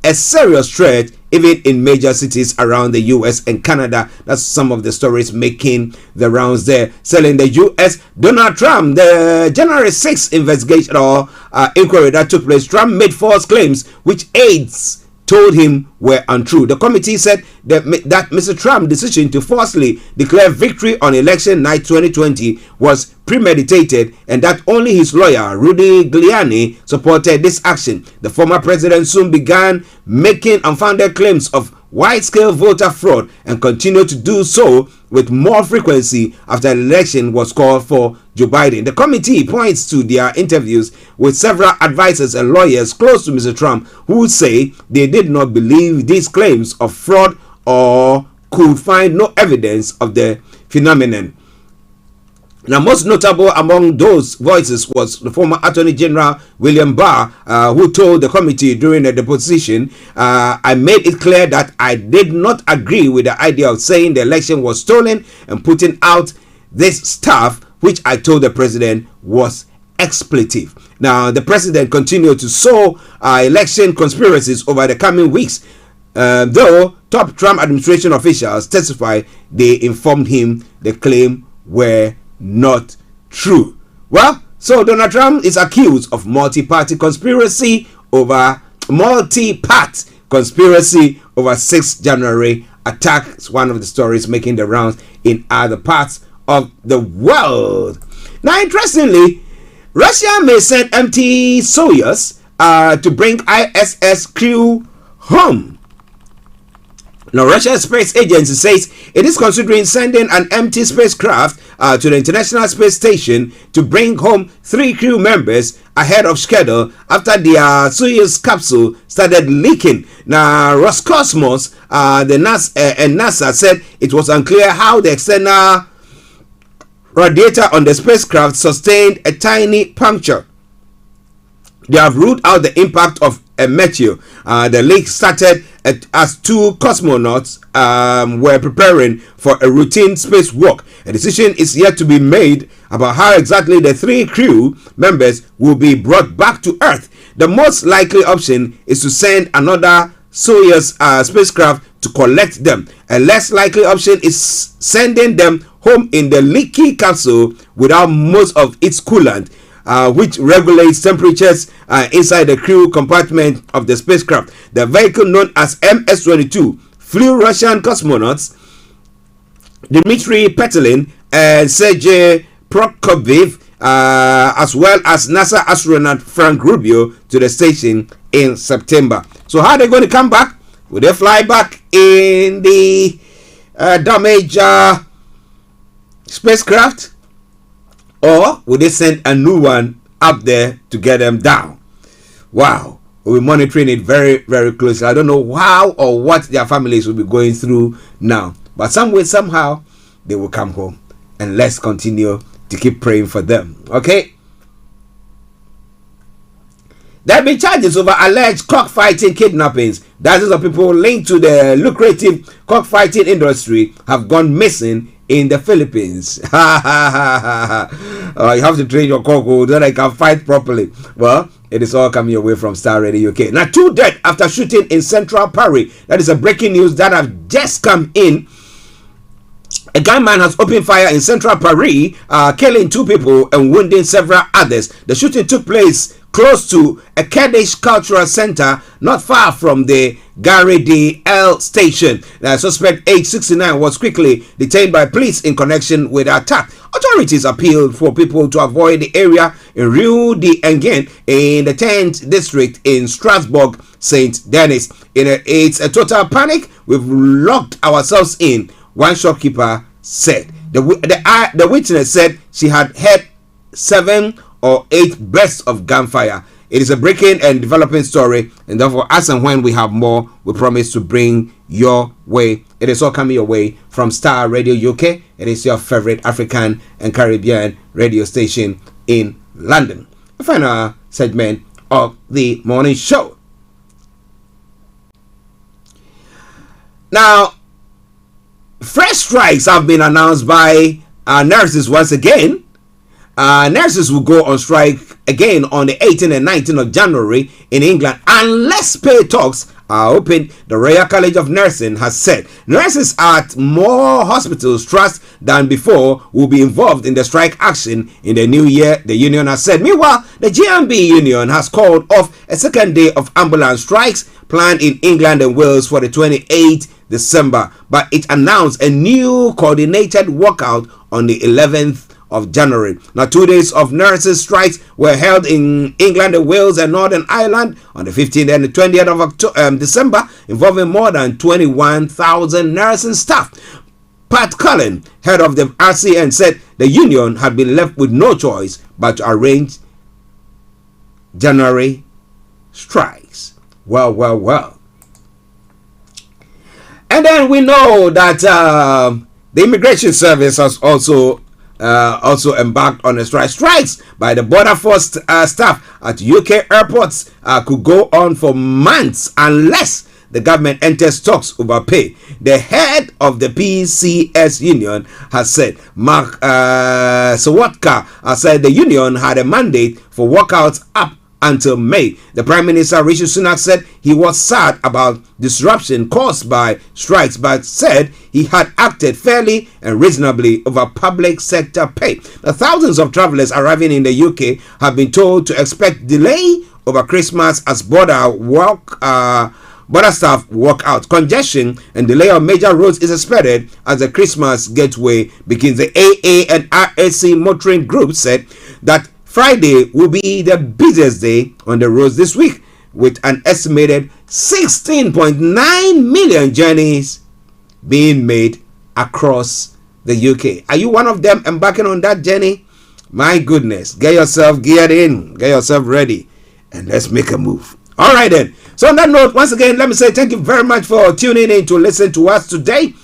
a serious threat even in major cities around the US and Canada. That's some of the stories making the rounds there. Selling the US, Donald Trump, the January 6th investigation or inquiry that took place, Trump made false claims which aids told him were untrue. The committee said that Mr. Trump's decision to falsely declare victory on election night 2020 was premeditated and that only his lawyer, Rudy Giuliani, supported this action. The former president soon began making unfounded claims of wide-scale voter fraud and continued to do so with more frequency after the election was called for Joe Biden. The committee points to their interviews with several advisors and lawyers close to Mr. Trump who say they did not believe these claims of fraud or could find no evidence of the phenomenon. Now, most notable among those voices was the former Attorney General William Barr, who told the committee during a deposition, I made it clear that I did not agree with the idea of saying the election was stolen and putting out this stuff, which I told the president was expletive. Now, the president continued to sow election conspiracies over the coming weeks, though top Trump administration officials testified they informed him the claim were not true. Well, so Donald Trump is accused of multi-part conspiracy over 6th January attacks, one of the stories making the rounds in other parts of the world. Now, interestingly, Russia may send empty Soyuz to bring ISS crew home. Now, Russia's space agency says it is considering sending an empty spacecraft to the International Space Station to bring home 3 crew members ahead of schedule after their Soyuz capsule started leaking. Now, Roscosmos and NASA said it was unclear how the external radiator on the spacecraft sustained a tiny puncture. They have ruled out the impact of a meteor. The leak started as 2 cosmonauts were preparing for a routine spacewalk. A decision is yet to be made about how exactly the 3 crew members will be brought back to Earth. The most likely option is to send another Soyuz spacecraft to collect them. A less likely option is sending them home in the leaky capsule without most of its coolant, which regulates temperatures inside the crew compartment of the spacecraft. The vehicle, known as MS-22, flew Russian cosmonauts Dmitry Petelin and Sergei Prokopiev, as well as NASA astronaut Frank Rubio, to the station in September. So how are they going to come back? Will they fly back in the damaged spacecraft? Or will they send a new one up there to get them down? Wow. We're monitoring it very, very closely. I don't know how or what their families will be going through now. But some way, somehow, they will come home. And let's continue to keep praying for them. Okay? There have been charges over alleged cockfighting kidnappings. Dozens of people linked to the lucrative cockfighting industry have gone missing in the Philippines. You have to train your cock so that I can fight properly. Well, it is all coming away from Starr Radio UK. Now, 2 dead after shooting in Central Paris. That is a breaking news that have just come in. A gunman has opened fire in Central Paris, killing 2 people and wounding several others. The shooting took place close to a Kurdish cultural center not far from the Gare de L station. The suspect, age 69, was quickly detained by police in connection with the attack. Authorities appealed for people to avoid the area in Rue de Enghien in the 10th district in Strasbourg, Saint Denis. It's a total panic. We've locked ourselves in, one shopkeeper said. The witness said she had heard 7 or 8 bursts of gunfire. It is a breaking and developing story, and therefore, as and when we have more, we promise to bring your way. It is all coming your way from Starr Radio UK. It is your favorite African and Caribbean radio station in London. The final segment of the morning show. Now, fresh strikes have been announced by nurses once again. Nurses will go on strike again on the 18th and 19th of January in England unless pay talks are open, the Royal College of Nursing has said nurses at more hospitals trust than before will be involved in the strike action in the new year, the union has said. Meanwhile, the GMB union has called off a second day of ambulance strikes planned in England and Wales for the 28th December, but it announced a new coordinated walkout on the 11th of January. Now, 2 days of nurses' strikes were held in England and Wales and Northern Ireland on the 15th and the 20th of December, involving more than 21,000 nursing staff. Pat Cullen, head of the RCN, said the union had been left with no choice but to arrange January strikes. Well. And then we know that the Immigration Service has also embarked on a strike. Strikes by the Border Force staff at UK airports could go on for months unless the government enters talks over pay. The head of the PCS union has said, Mark Sawatka has said the union had a mandate for walkouts up until May. The Prime Minister Rishi Sunak said he was sad about disruption caused by strikes, but said he had acted fairly and reasonably over public sector pay. The thousands of travellers arriving in the UK have been told to expect delay over Christmas as border staff walk out. Congestion and delay on major roads is expected as the Christmas getaway begins. The AA and RAC motoring group said that Friday will be the busiest day on the roads this week, with an estimated 16.9 million journeys being made across the UK. Are you one of them embarking on that journey? My goodness, get yourself geared in, get yourself ready, and let's make a move. All right then. So on that note, once again, let me say thank you very much for tuning in to listen to us today.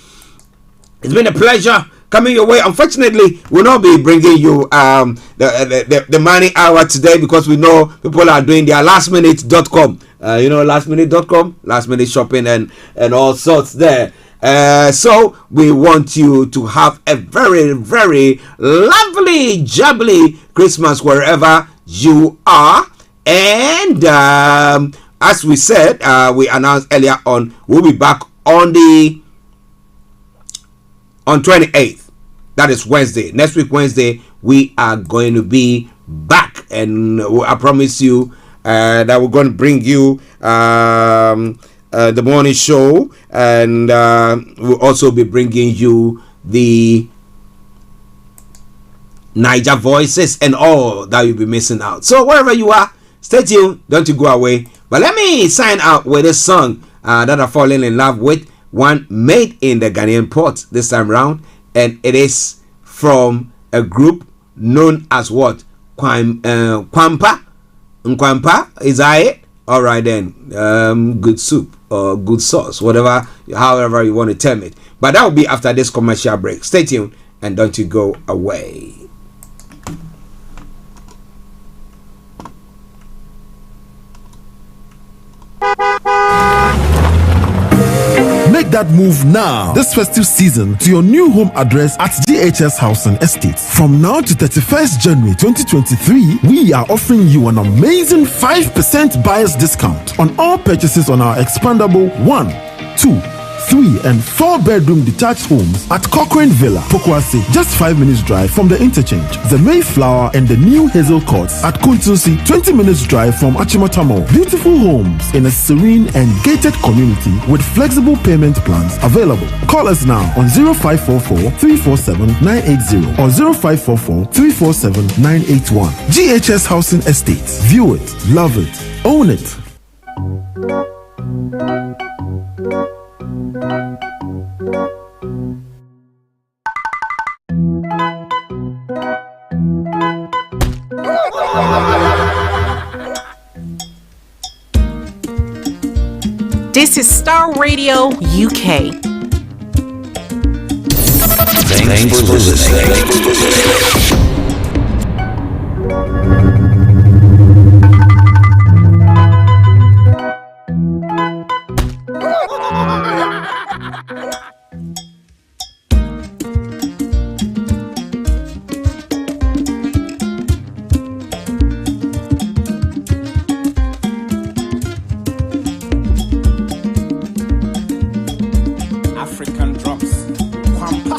It's been a pleasure coming your way. Unfortunately, we'll not be bringing you the money hour today because we know people are doing their lastminute.com. Lastminute.com, last minute shopping and all sorts there. So we want you to have a very, very lovely, jubbly Christmas wherever you are. And as we said, we announced earlier on, we'll be back on 28th. That is Wednesday. Next week, Wednesday, we are going to be back. And I promise you that we're going to bring you the morning show. And we'll also be bringing you the Niger voices and all that you'll be missing out. So wherever you are, stay tuned. Don't you go away. But let me sign out with a song that I'm falling in love with. One made in the Ghanaian port this time round, and it is from a group known as what? Nkwampa? Is that it? All right then. Good soup or good sauce, whatever, however you want to term it. But that will be after this commercial break. Stay tuned and don't you go away. Make that move now this festive season to your new home address at GHS Housing Estate. From now to 31st January 2023, we are offering you an amazing 5% buyer's discount on all purchases on our expandable 1, 2, 3 and 4 bedroom detached homes at Cochrane Villa, Pokwase, just 5 minutes drive from the interchange. The Mayflower and the new Hazel Courts at Kuntusi, 20 minutes drive from Achimota Mall. Beautiful homes in a serene and gated community with flexible payment plans available. Call us now on 0544 347 980 or 0544 347 981. GHS Housing Estates. View it, love it, own it. This is Starr Radio UK. Thanks for listening. African drops. Kwampa.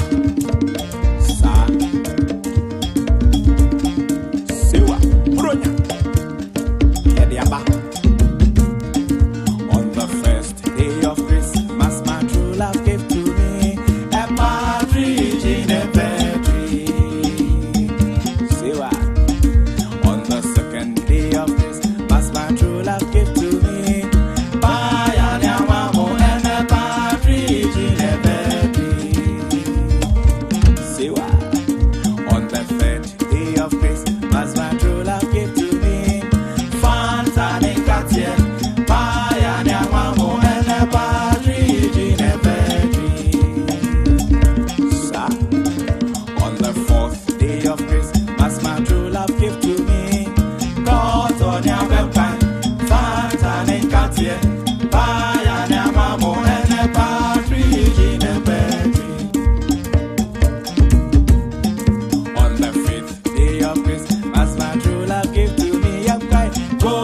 Sa. Sewa. Bronya. Yediaba. On the first day of Christmas, my true love gave to me a partridge in a pear tree. Sewa. On the second day of Christmas, my true love gave to me Bayanyamamo and a partridge in a pear tree. Sewa. On the third day of Christmas, my true love gave to me Fanta and Katia. Bayanyamamo and a partridge in a pear tree. Sa. On the fourth day of Christmas, my true love gave to me God on your website, Fanta and Katia. Bayanyamamo and a partridge in a pear tree. On the fifth day of Christmas, my true love gave to me a guy. Go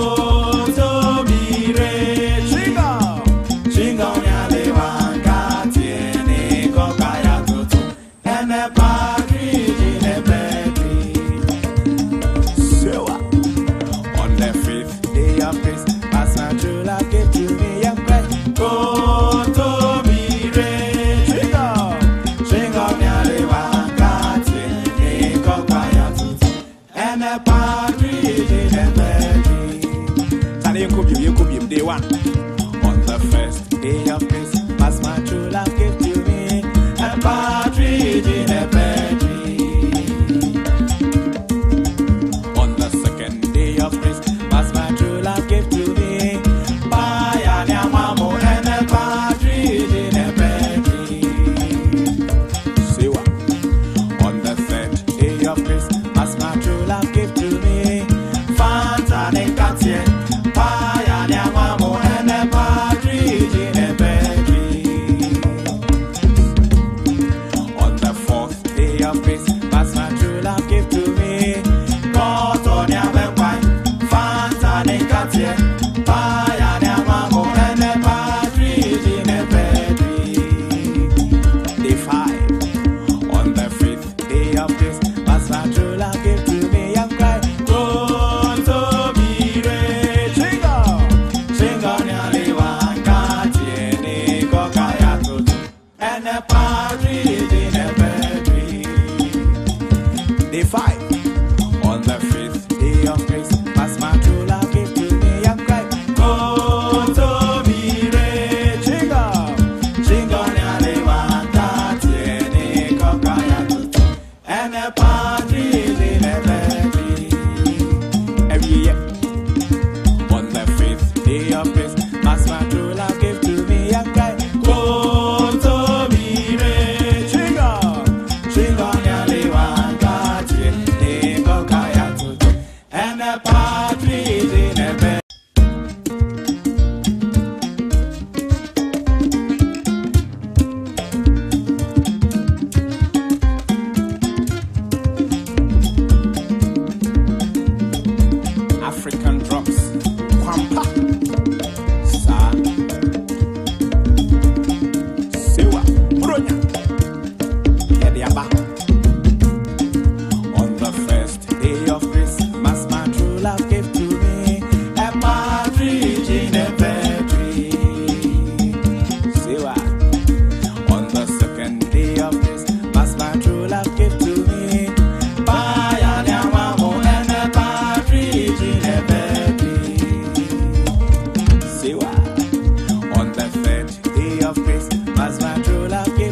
to me, Chingo. Chingo, Nyalewa, Katiene, Kokaya, Tutu, and a partridge in a pear tree. Sewa. On the fifth day of Christmas, my true love gave to me a guy. Go to me, Chingo. Chingo, Nyalewa, Katiene, Kokaya, Tutu, and a partridge in a pear tree. Tani you could be day one. On the first day of Christmas, my true love gave to me a partridge in a pear tree. On the second day of Christmas, my true love gave to me Bayanyamamo and a partridge in a pear tree. Sewa. On the third day of Christmas, my true love gave to me Fanta and Katia. Bayanyamamo and a partridge in a pear tree. On the fourth day of Christmas, my true love gave to me God on your website, Fanta and Katia. Bayanyamamo and a partridge in a pear tree. Day 5. On the fifth day of Christmas, my true love gave to me a cry. Go to me, Chingo. Chingo, Nyalewa, Katiene, Kokaya, Tutu, and a partridge in a pear tree. Day 5. On the fifth day of Christmas, my true love gave to me a cry. Go to me, Chingo. Chingo, Nyalewa, Katiene, Kokaya, Tutu, and a partridge in a pear tree. Every year. On the fifth day of Christmas, my true love gave to me a cry. Go to me, Chingo. Chingo, Nyalewa, Katiene, Kokaya, Tutu, and a partridge in a pear. African drops. Kwampa. Sa. Sewa. Bronya. Yediaba. On the first day of Christmas, my true love gave to me a partridge in a pear tree. Sewa. On the second day of Christmas, my true love gave to me Bayanyamamo and a partridge in a pear tree. Sewa. On the third day of Christmas, my true love gave